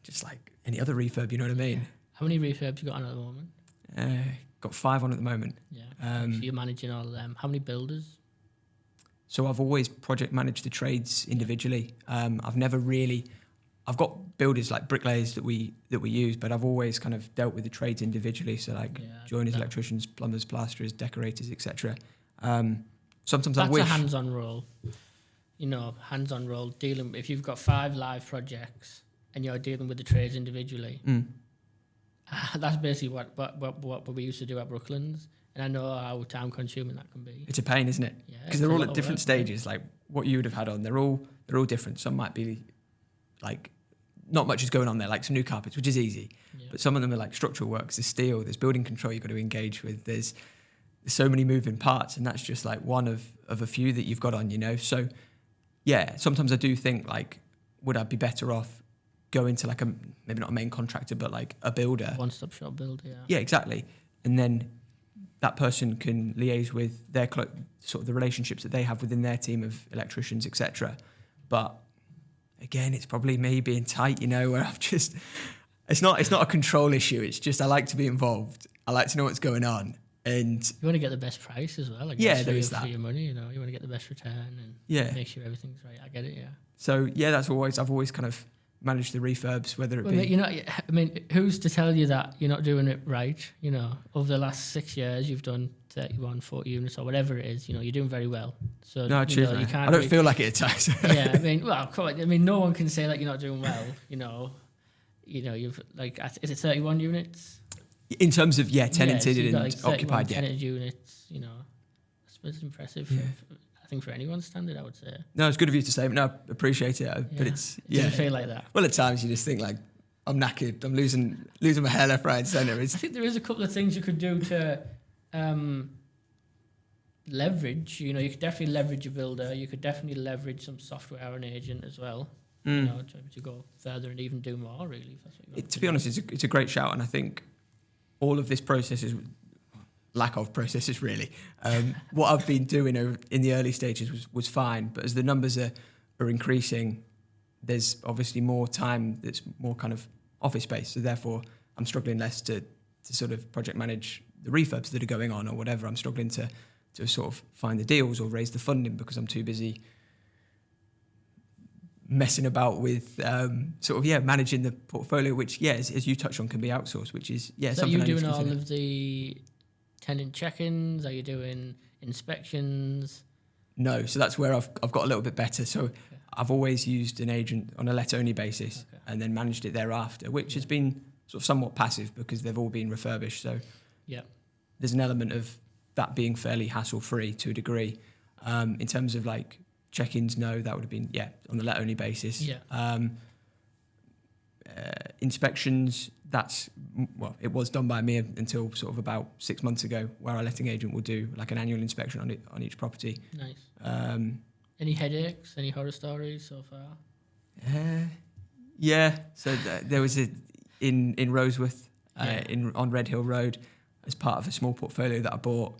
just like any other refurb, you know what I mean? How many refurbs you got on at the moment? Got 5 on at the moment. Yeah. So you're managing all of them. How many builders? So I've always project managed the trades individually. I've got builders like bricklayers that we use, but I've always kind of dealt with the trades individually. So like joiners, electricians, plumbers, plasterers, decorators, etc. Sometimes I wish that's a hands-on role. Hands-on role, dealing. If you've got 5 live projects and you're dealing with the trades individually, that's basically what we used to do at Brooklands. And I know how time-consuming that can be. It's a pain, isn't it? Yeah, because they're all at different stages. Like what you would have had on, they're all different. Some might be like not much is going on there, like some new carpets, which is easy. Yeah. But some of them are like structural works. There's steel. There's building control you've got to engage with. There's so many moving parts, and that's just like one of a few that you've got on. So yeah, sometimes I do think like, would I be better off going to like maybe not a main contractor, but like a builder, one-stop shop builder. Yeah, exactly, and then that person can liaise with their sort of the relationships that they have within their team of electricians, etc. But again, it's probably me being tight, where I've just it's not a control issue. It's just I like to be involved. I like to know what's going on, and you want to get the best price as well. There is that for your money. You want to get the best return and make sure everything's right. I get it. Yeah. So I've always kind of managed the refurbs, whether it be. Who's to tell you that you're not doing it right? Over the last 6 years, you've done 31, 40 units or whatever it is. You're doing very well. So no, cheers, you can't. I don't feel like it at times. Yeah, no one can say that you're not doing well. You've is it 31 units? In terms of tenanted so and occupied, tenanted units. I suppose it's impressive. I think for anyone's standard, I would say. No, it's good of you to say, but no, I appreciate it. But it doesn't feel like that. Well, at times you just think like, I'm knackered. I'm losing my hair left, right, and centre. I think there is a couple of things you could do to leverage. You could definitely leverage a builder. You could definitely leverage some software or an agent as well. To go further and even do more. Really, if that's what you want to be honest, it's a great shout, and I think all of this process is. Lack of processes, really. What I've been doing in the early stages was fine, but as the numbers are increasing, there's obviously more time that's more kind of office space. So therefore, I'm struggling less to sort of project manage the refurbs that are going on or whatever. I'm struggling to sort of find the deals or raise the funding because I'm too busy messing about with managing the portfolio, which as you touched on, can be outsourced, which is so something. Are you doing all of the tenant check-ins? Are you doing inspections? No, so that's where I've got a little bit better. So I've always used an agent on a let-only basis, and then managed it thereafter, which has been sort of somewhat passive because they've all been refurbished. So there's an element of that being fairly hassle-free to a degree. In terms of like check-ins, no, that would have been on the let-only basis. Inspections, it was done by me until sort of about 6 months ago, where our letting agent will do like an annual inspection on each property. Nice. Any headaches? Any horror stories so far? So there was in Roseworth, on Red Hill Road, as part of a small portfolio that I bought.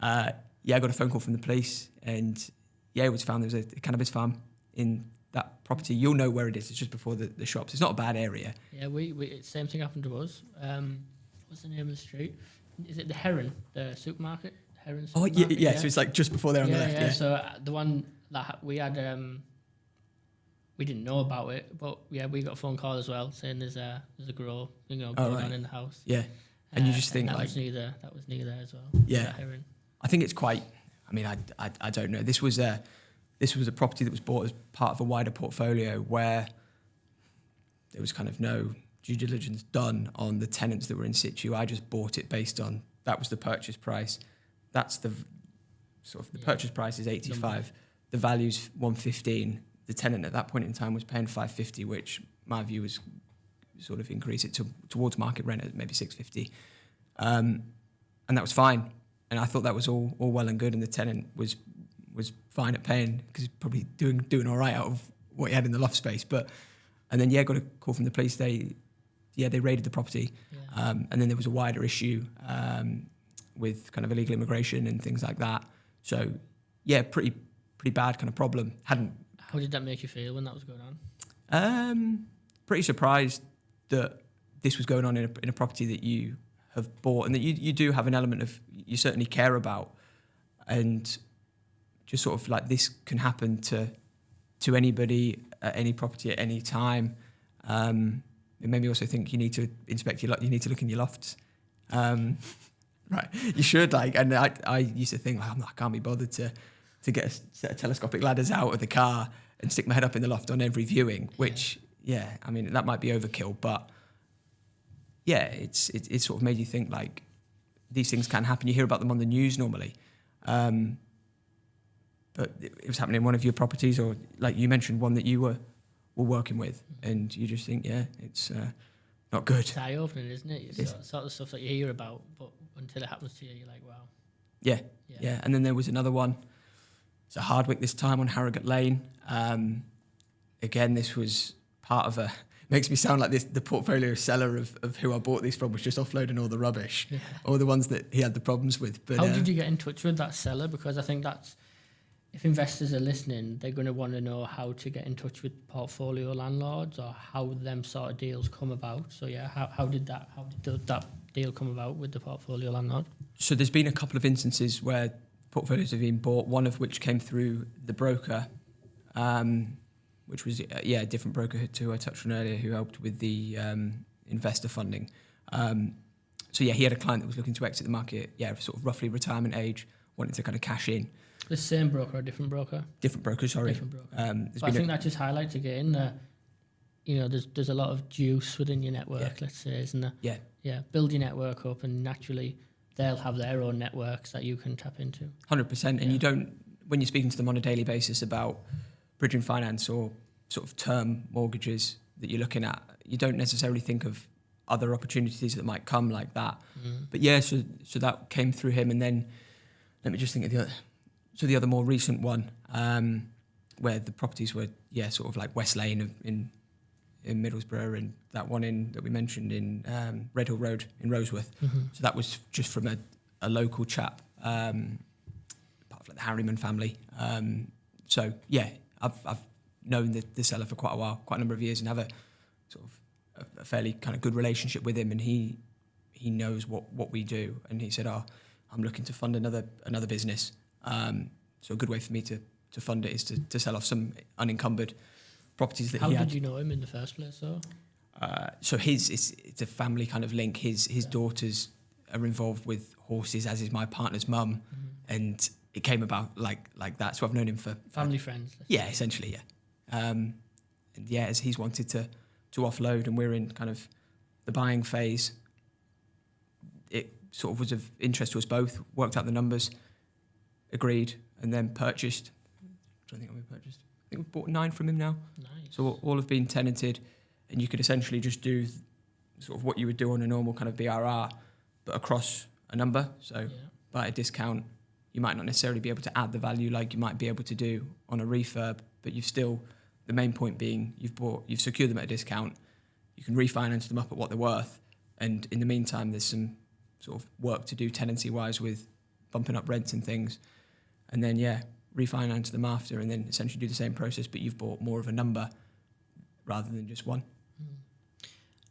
I got a phone call from the police, and it was found there was a cannabis farm in that property. You'll know where it is. It's just before the shops. It's not a bad area. Yeah, we same thing happened to us. What's the name of the street? Is it the Heron, the supermarket? Heron supermarket? Oh, yeah. So it's like just before there on the left. Yeah. So the one that we had, we didn't know about it, but we got a phone call as well saying there's a grow, going on in the house. Yeah. And you just think that like was near there as well. Yeah. Heron. I think it's quite. I mean, I don't know. This was a property that was bought as part of a wider portfolio where there was kind of no due diligence done on the tenants that were in situ. I just bought it based on that was the purchase price. That's the sort of the purchase price is 85. The value's 115. The tenant at that point in time was paying 550, which my view was sort of increase it towards market rent at maybe 650, and that was fine. And I thought that was all well and good, and the tenant was fine at paying because he's probably doing all right out of what he had in the loft space. And then got a call from the police. They raided the property, and then there was a wider issue with kind of illegal immigration and things like that. So pretty bad kind of problem. How did that make you feel when that was going on? Pretty surprised that this was going on in a property that you have bought and that you do have an element of you certainly care about, and just sort of like this can happen to anybody at any property at any time. It made me also think you need to inspect you need to look in your lofts. Right, you should and I used to think I can't be bothered to get a set of telescopic ladders out of the car and stick my head up in the loft on every viewing, which I mean that might be overkill, but it sort of made you think like these things can happen. You hear about them on the news normally, but it was happening in one of your properties, or like you mentioned one that you were working with, and you just think it's not good. It's eye-opening, isn't it? It's sort of stuff that you hear about, but until it happens to you, you're like, wow. Yeah. And then there was another one. It's a Hardwick this time on Harrogate Lane. Again, this was part of makes me sound like the portfolio seller of who I bought these from was just offloading all the rubbish, all the ones that he had the problems with. But how did you get in touch with that seller? Because I think that's, if investors are listening, they're going to want to know how to get in touch with portfolio landlords or how them sort of deals come about. So how did that deal come about with the portfolio landlord? So there's been a couple of instances where portfolios have been bought, one of which came through the broker, which was a different broker who I touched on earlier, who helped with the investor funding. He had a client that was looking to exit the market, sort of roughly retirement age, wanting to kind of cash in. The same broker or a different broker? Different broker, sorry. Different broker. But I think that just highlights again that, there's a lot of juice within your network, let's say, isn't there? Yeah. Build your network up, and naturally they'll have their own networks that you can tap into. 100%. And you don't, when you're speaking to them on a daily basis about bridging finance or sort of term mortgages that you're looking at, you don't necessarily think of other opportunities that might come like that. But so that came through him. And then let me just think of the other more recent one, where the properties were sort of like West Lane in Middlesbrough, and that one that we mentioned in Red Hill Road in Roseworth. So that was just from a local chap, part of like the Harriman family. I've known the seller for quite a while, quite a number of years, and have a sort of a fairly kind of good relationship with him, and he knows what we do, and he said, I'm looking to fund another business. So a good way for me to fund it is to sell off some unencumbered properties that he had. How did you know him in the first place, though? So it's a family kind of link. His daughters are involved with horses, as is my partner's mum, and it came about like that. So I've known him for family friends. Yeah, essentially, yeah. And yeah, as he's wanted to offload and we're in kind of the buying phase, it sort of was of interest to us both, worked out the numbers, agreed, and then purchased. I think we purchased. I think we've bought 9 from him now. Nice. So all have been tenanted, and you could essentially just do sort of what you would do on a normal kind of BRR, but across a number. So by a discount, you might not necessarily be able to add the value like you might be able to do on a refurb, but you've still, the main point being you've secured them at a discount, you can refinance them up at what they're worth, and in the meantime there's some sort of work to do tenancy wise with bumping up rents and things, and then refinance them after, and then essentially do the same process, but you've bought more of a number rather than just one.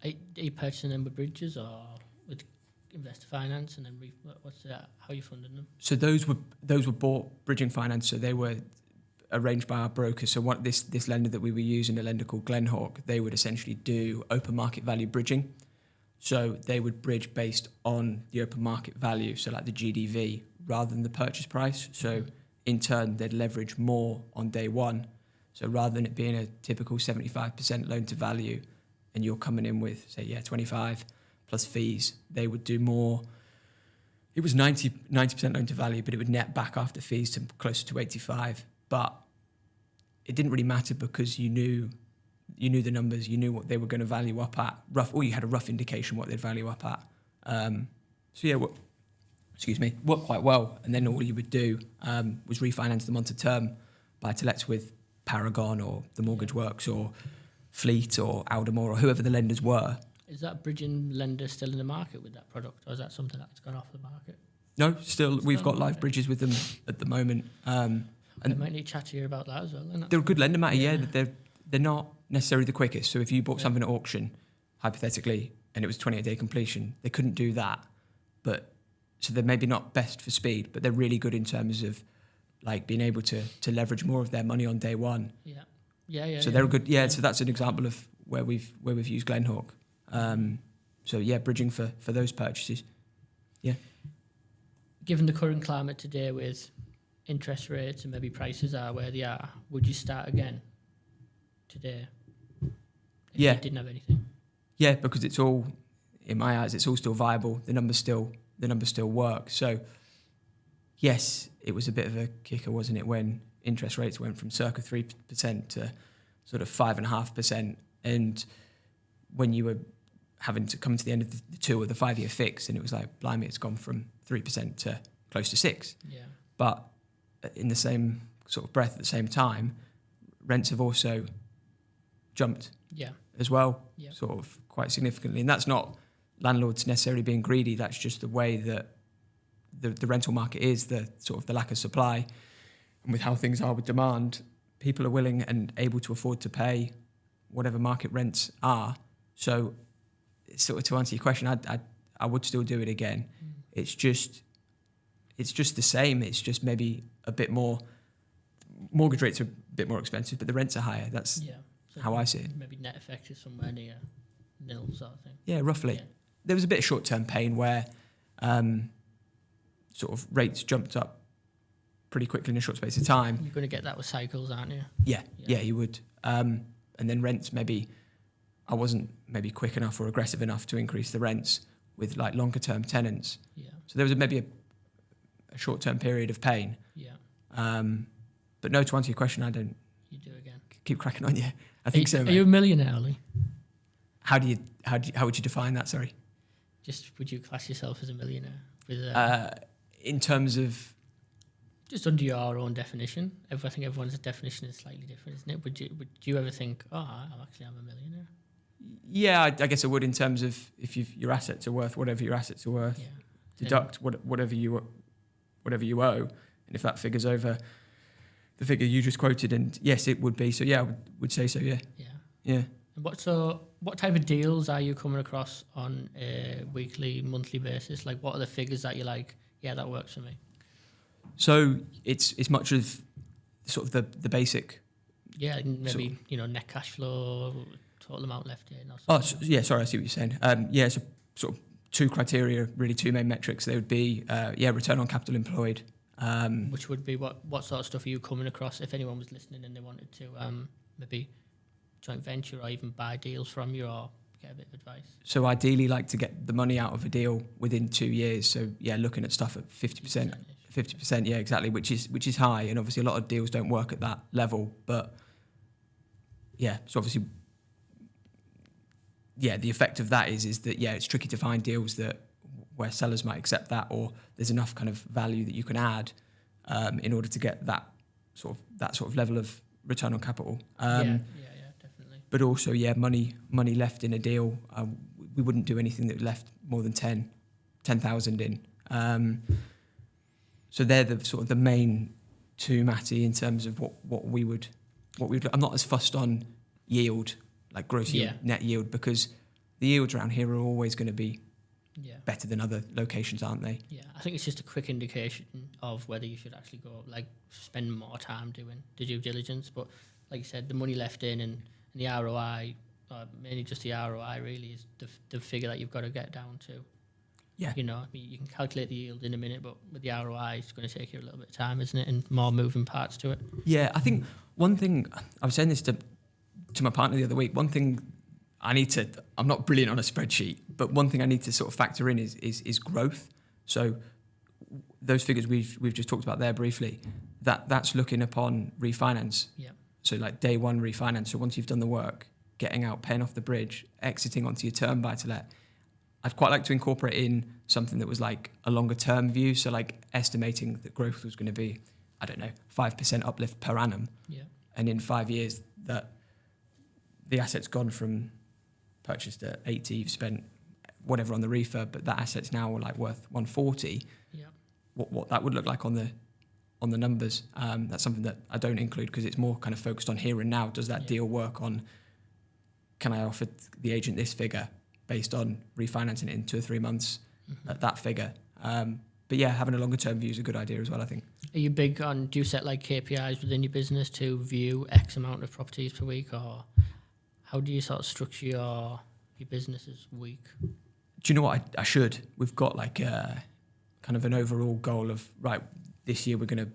Are you purchasing them with bridges or with investor finance, and then what's that? How are you funding them? So those were bought bridging finance. So they were arranged by our broker. So what this lender that we were using, a lender called Glenhawk, they would essentially do open market value bridging. So they would bridge based on the open market value, so like the GDV, rather than the purchase price. So in turn, they'd leverage more on day one. So rather than it being a typical 75% loan to value, and you're coming in with, say, 25 plus fees, they would do more. It was 90% loan to value, but it would net back after fees to closer to 85. But it didn't really matter because you knew the numbers, you knew what they were going to value up at, or you had a rough indication what they'd value up at. Worked quite well. And then all you would do was refinance them onto term buy-to-lets with Paragon or the Mortgage Works or Fleet or Aldermore or whoever the lenders were. Is that bridging lender still in the market with that product, or is that something that's gone off the market? No, we've got live bridges with them at the moment. And I might need to chat to you about that as well. They're a good lender, Matty. They're not necessarily the quickest. So if you bought something at auction, hypothetically, and it was 28-day completion, they couldn't do that. But so they're maybe not best for speed, but they're really good in terms of like being able to leverage more of their money on day one. So they're a good. So that's an example of where we've used Glenhawk. Bridging for those purchases. Yeah. Given the current climate today with interest rates and maybe prices are where they are, would you start again today? If you didn't have anything. Yeah, because it's all, in my eyes, it's all still viable. The numbers still work. So yes, it was a bit of a kicker, wasn't it, when interest rates went from circa 3% to sort of 5.5%, and when you were having to come to the end of the 2 or the 5 year fix, and it was like, blimey, it's gone from 3% to close to 6. Yeah. But in the same sort of breath, at the same time, rents have also jumped as well, sort of quite significantly. And that's not landlords necessarily being greedy. That's just the way that the rental market is, the sort of the lack of supply. And with how things are with demand, people are willing and able to afford to pay whatever market rents are. So sort of to answer your question, I would still do it again. It's just the same. It's just maybe a bit more. Mortgage rates are a bit more expensive, but the rents are higher. That's so how I see it. Maybe net effect is somewhere near nil sort of thing. Yeah, roughly. Yeah. There was a bit of short-term pain where sort of rates jumped up pretty quickly in a short space of time. You're going to get that with cycles, aren't you? Yeah, you would. And then rents, maybe I wasn't maybe quick enough or aggressive enough to increase the rents with like longer-term tenants. Yeah. So there was maybe a short-term period of pain. Yeah. But no, to answer your question, I don't. You do again. Keep cracking on, yeah. I think so. Are you a millionaire, Ollie? How would you define that? Sorry. Just would you class yourself as a millionaire? With in terms of. Just under your own definition. I think everyone's definition is slightly different, isn't it? Would you ever think, I'm a millionaire? Yeah, I guess I would, in terms of if your assets are worth whatever your assets are worth. Yeah. Deduct whatever you owe, and if that figure's over the figure you just quoted, and yes, it would be. So yeah, I would say so. Yeah. Yeah. And what type of deals are you coming across on a weekly, monthly basis? Like, what are the figures that you're like, yeah, that works for me? So it's much of sort of the basic. Yeah, maybe net cash flow, total amount left in. Sorry, I see what you're saying. So sort of two criteria, really two main metrics. They would be return on capital employed. Which would be what sort of stuff are you coming across if anyone was listening and they wanted to maybe joint venture or even buy deals from you, or get a bit of advice? So ideally, like to get the money out of a deal within 2 years. So yeah, looking at stuff at 50%, 50%, yeah, exactly, which is high, and obviously a lot of deals don't work at that level. But yeah, so obviously, yeah, the effect of that is that yeah, it's tricky to find deals where sellers might accept that, or there's enough kind of value that you can add in order to get that sort of level of return on capital. Yeah, definitely. But also, yeah, money left in a deal. We wouldn't do anything that left more than 10,000 in. So they're the sort of the main two, Matty, in terms of what we would. I'm not as fussed on yield, like gross yield, net yield, because the yields around here are always going to be better than other locations, aren't they? Yeah, I think it's just a quick indication of whether you should actually go, like, spend more time doing the due diligence. But like you said, the money left in and the ROI, mainly just the ROI, really is the figure that you've got to get down to. Yeah. You know, I mean, you can calculate the yield in a minute, but with the ROI, it's going to take you a little bit of time, isn't it? And more moving parts to it. Yeah, I think one thing, I was saying this to my partner the other week, one thing I'm not brilliant on a spreadsheet, but one thing I need to sort of factor in is growth. So those figures we've just talked about there briefly, that's looking upon refinance. Yeah. So like day one refinance. So once you've done the work, getting out, paying off the bridge, exiting onto your term buy to let. I'd quite like to incorporate in something that was like a longer term view. So like estimating that growth was going to be, 5% uplift per annum. Yeah. And in 5 years that the asset's gone from purchased at 80, you've spent whatever on the refurb, but that asset's now like worth 140. Yeah. What that would look like on the numbers. That's something that I don't include because it's more kind of focused on here and now. Does that deal work on, can I offer the agent this figure based on refinancing it in 2 or 3 months at that figure? But yeah, having a longer term view is a good idea as well, I think. Are you big on, do you set like KPIs within your business to view X amount of properties per week, or how do you sort of structure your business's week? Do you know what? I should. We've got like a kind of an overall goal of, right, this year we're gonna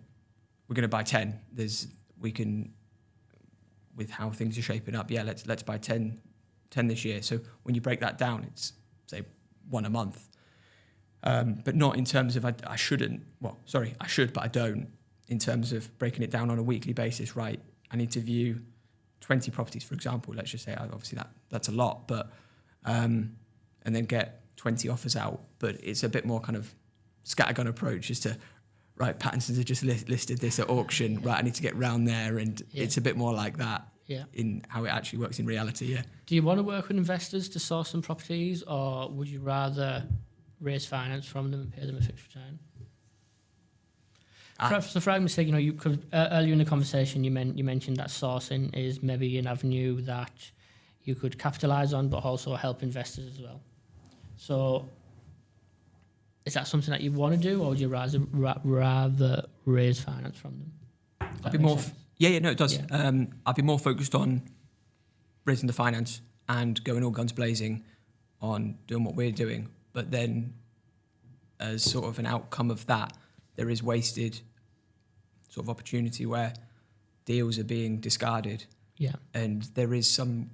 buy 10. With how things are shaping up, let's buy 10 this year. So when you break that down, it's say 1 a month. But not in terms of I should, but I don't. In terms of breaking it down on a weekly basis, right? I need to view 20 properties, for example. Let's just say, obviously that's a lot, but and then get 20 offers out. But it's a bit more kind of scattergun approach, as to, right, Pattinson's have just listed this at auction, right? I need to get round there, and it's a bit more like that. Yeah. In how it actually works in reality. Yeah. Do you want to work with investors to source some properties, or would you rather raise finance from them and pay them a fixed return? So for argument's sake, you could, earlier in the conversation you mentioned that sourcing is maybe an avenue that you could capitalise on, but also help investors as well. So is that something that you want to do, or would you rather raise finance from them? I'd be more. No, it does. Yeah. I'd be more focused on raising the finance and going all guns blazing on doing what we're doing. But then, as sort of an outcome of that, there is wasted sort of opportunity where deals are being discarded. Yeah. And there is some.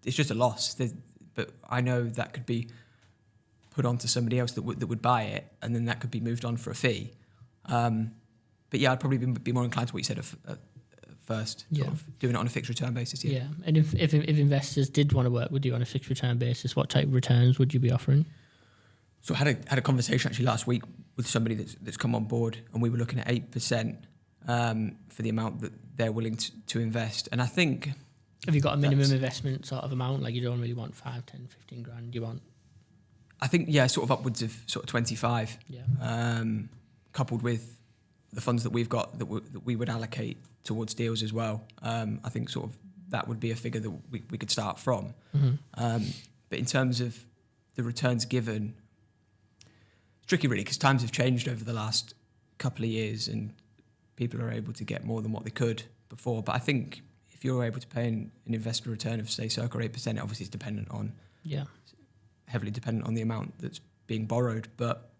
It's just a loss. But I know that could be put onto somebody else that would buy it, and then that could be moved on for a fee. But yeah, I'd probably be more inclined to what you said at first, sort of doing it on a fixed return basis. Yeah. And if investors did want to work with you on a fixed return basis, what type of returns would you be offering? So I had a conversation actually last week with somebody that's come on board, and we were looking at 8% for the amount that they're willing to invest. And I think, have you got a minimum investment sort of amount? Like, you don't really want 5, 10, 15 grand. You want? I think sort of upwards of sort of 25. Yeah. Coupled with the funds that we've got that we would allocate towards deals as well. I think sort of that would be a figure that we could start from. Mm-hmm. But in terms of the returns given, it's tricky really, because times have changed over the last couple of years and people are able to get more than what they could before. But I think if you're able to pay an investor return of, say, circa 8%, obviously it's dependent on, heavily dependent on the amount that's being borrowed. But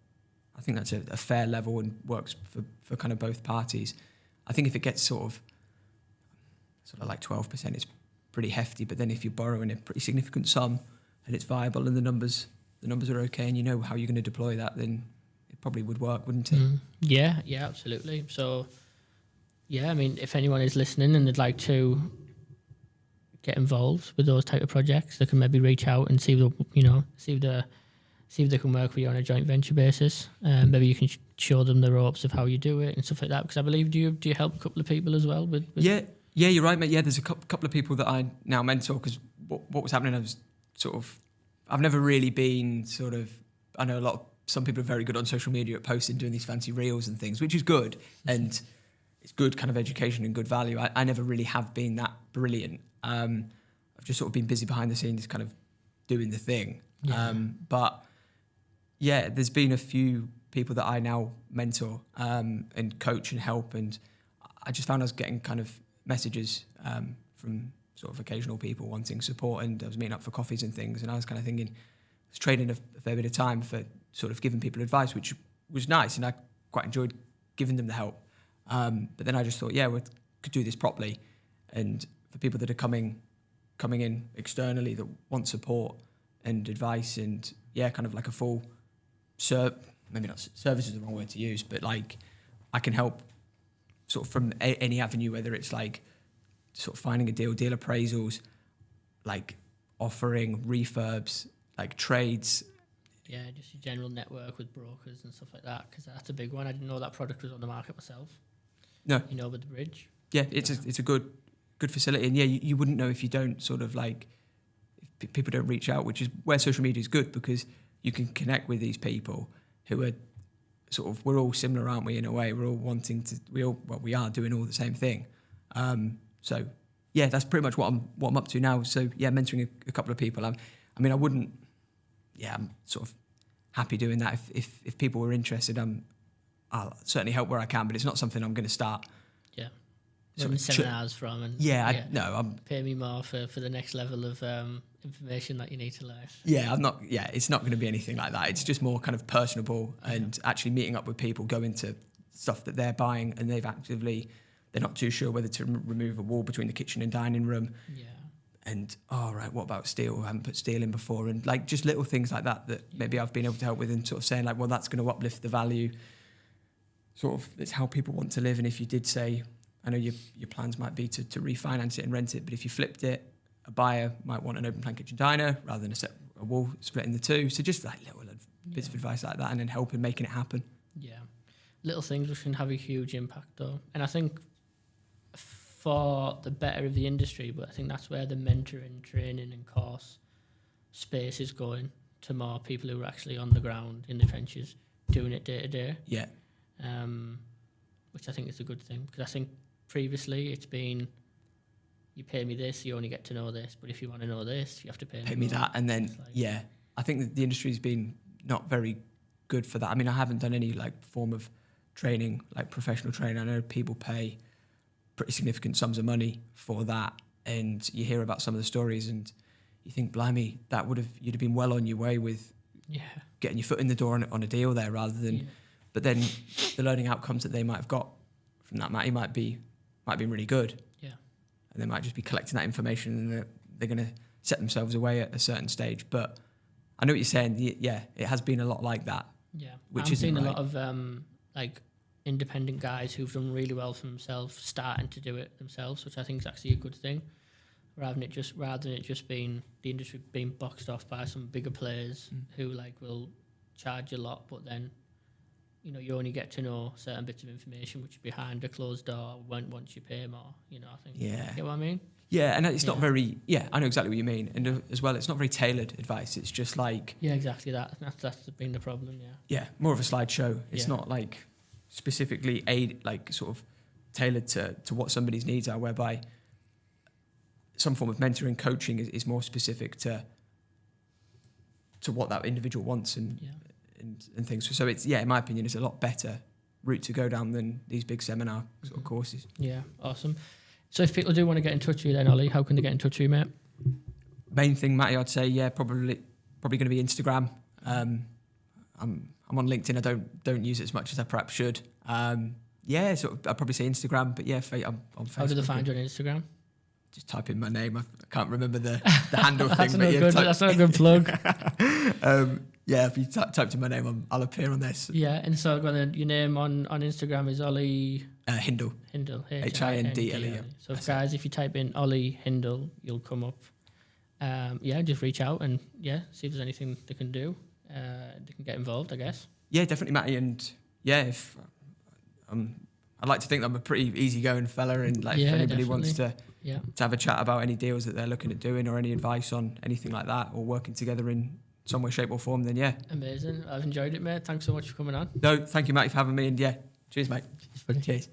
I think that's a fair level and works for kind of both parties. I think if it gets sort of sort of like 12% is pretty hefty. But then if you're borrowing a pretty significant sum and it's viable and the numbers are okay and you know how you're going to deploy that, then it probably would work, wouldn't it? Yeah, absolutely. So, yeah, I mean, if anyone is listening and they'd like to get involved with those type of projects, they can maybe reach out and see if they can work with you on a joint venture basis. Maybe you can show them the ropes of how you do it and stuff like that. Because I believe do you help a couple of people as well with Yeah, you're right, mate. Yeah, there's a couple of people that I now mentor because what was happening, I was I've never really been I know some people are very good on social media at posting, doing these fancy reels and things, which is good. And it's good kind of education and good value. I never really have been that brilliant. I've just sort of been busy behind the scenes kind of doing the thing. Yeah. But yeah, there's been a few people that I now mentor and coach and help. And I just found I was getting kind of messages from sort of occasional people wanting support, and I was meeting up for coffees and things. And I was kind of thinking, I was trading a fair bit of time for sort of giving people advice, which was nice. And I quite enjoyed giving them the help. But then I just thought, yeah, we could do this properly. And for people that are coming in externally that want support and advice and, yeah, kind of like a full maybe not service is the wrong word to use, but like I can help sort of from any avenue, whether it's like sort of finding a deal appraisals, like offering refurbs, like trades. Yeah, just your general network with brokers and stuff like that, because that's a big one. I didn't know that product was on the market myself. No. With the bridge. Yeah, it's a good facility. And yeah, you wouldn't know if you don't sort of like, if people don't reach out, which is where social media is good, because you can connect with these people who are sort of, we're all similar, aren't we, in a way? We're all we are doing all the same thing. So yeah, that's pretty much what I'm up to now. So yeah, mentoring a couple of people. I'm sort of happy doing that. If people were interested, I'll certainly help where I can, but it's not something I'm going to start. Yeah. Running seminars from and pay me more for the next level of information that you need to learn. Yeah, it's not going to be anything like that. It's just more kind of personable and actually meeting up with people, going to stuff that they're buying and they're not too sure whether to remove a wall between the kitchen and dining room. Yeah. And, what about steel? I haven't put steel in before. And like just little things like that maybe I've been able to help with, and sort of saying like, well, that's going to uplift the value. Sort of, it's how people want to live. And if you did say, I know your plans might be to refinance it and rent it, but if you flipped it, a buyer might want an open plan kitchen diner rather than a wall split in the two. So just like little bits of advice like that, and then helping making it happen. Yeah. Little things which can have a huge impact though. And I think for the better of the industry, but I think that's where the mentoring, training and course space is going, to more people who are actually on the ground in the trenches doing it day to day. Yeah. Which I think is a good thing, because I think previously it's been, you pay me this, you only get to know this, but if you want to know this, you have to pay me that. And then, I think that the industry's been not very good for that. I mean, I haven't done any like form of training, like professional training. I know people pay pretty significant sums of money for that, and you hear about some of the stories and you think, blimey, you'd have been well on your way with getting your foot in the door on a deal there, rather than, but then the learning outcomes that they might have got from that might be really good. Yeah. And they might just be collecting that information, and they're going to set themselves away at a certain stage. But I know what you're saying. Yeah, it has been a lot like that. Yeah. Which I've seen a lot of like independent guys who've done really well for themselves starting to do it themselves, which I think is actually a good thing, rather than it just being the industry being boxed off by some bigger players who like will charge a lot, but then you only get to know certain bits of information which are behind a closed door once you pay more. I think. Yeah. You get what I mean? Yeah, and it's not very. Yeah, I know exactly what you mean, and as well, it's not very tailored advice. It's just like. Yeah, exactly that. That's been the problem. Yeah. Yeah, more of a slideshow. It's not like specifically sort of tailored to what somebody's needs are, whereby some form of mentoring, coaching is more specific to what that individual wants and things. So it's, in my opinion, it's a lot better route to go down than these big seminar sort of courses. Yeah, awesome. So if people do want to get in touch with you then, Ollie, how can they get in touch with you, mate? Main thing, Matty, I'd say, probably going to be Instagram. I'm on LinkedIn. I don't use it as much as I perhaps should. I'd probably say Instagram, but I'm on Facebook. How do they find you on Instagram? just type in my name. I can't remember the handle That's thing. not good. That's not a good plug. Yeah, if you typed in my name, I'll appear on this. Yeah, and so your name on Instagram is Ollie Hindle. Hindle. Hindle. So guys, if you type in Ollie Hindle, you'll come up. Just reach out and see if there's anything they can do. They can get involved, I guess. Yeah, definitely, Matty. And if I'd like to think that I'm a pretty easygoing fella, and if anybody wants to have a chat about any deals that they're looking at doing or any advice on anything like that, or working together in some way, shape or form, then Amazing. I've enjoyed it, mate. Thanks so much for coming on. No, thank you, Matty, for having me. And cheers, mate. Cheers.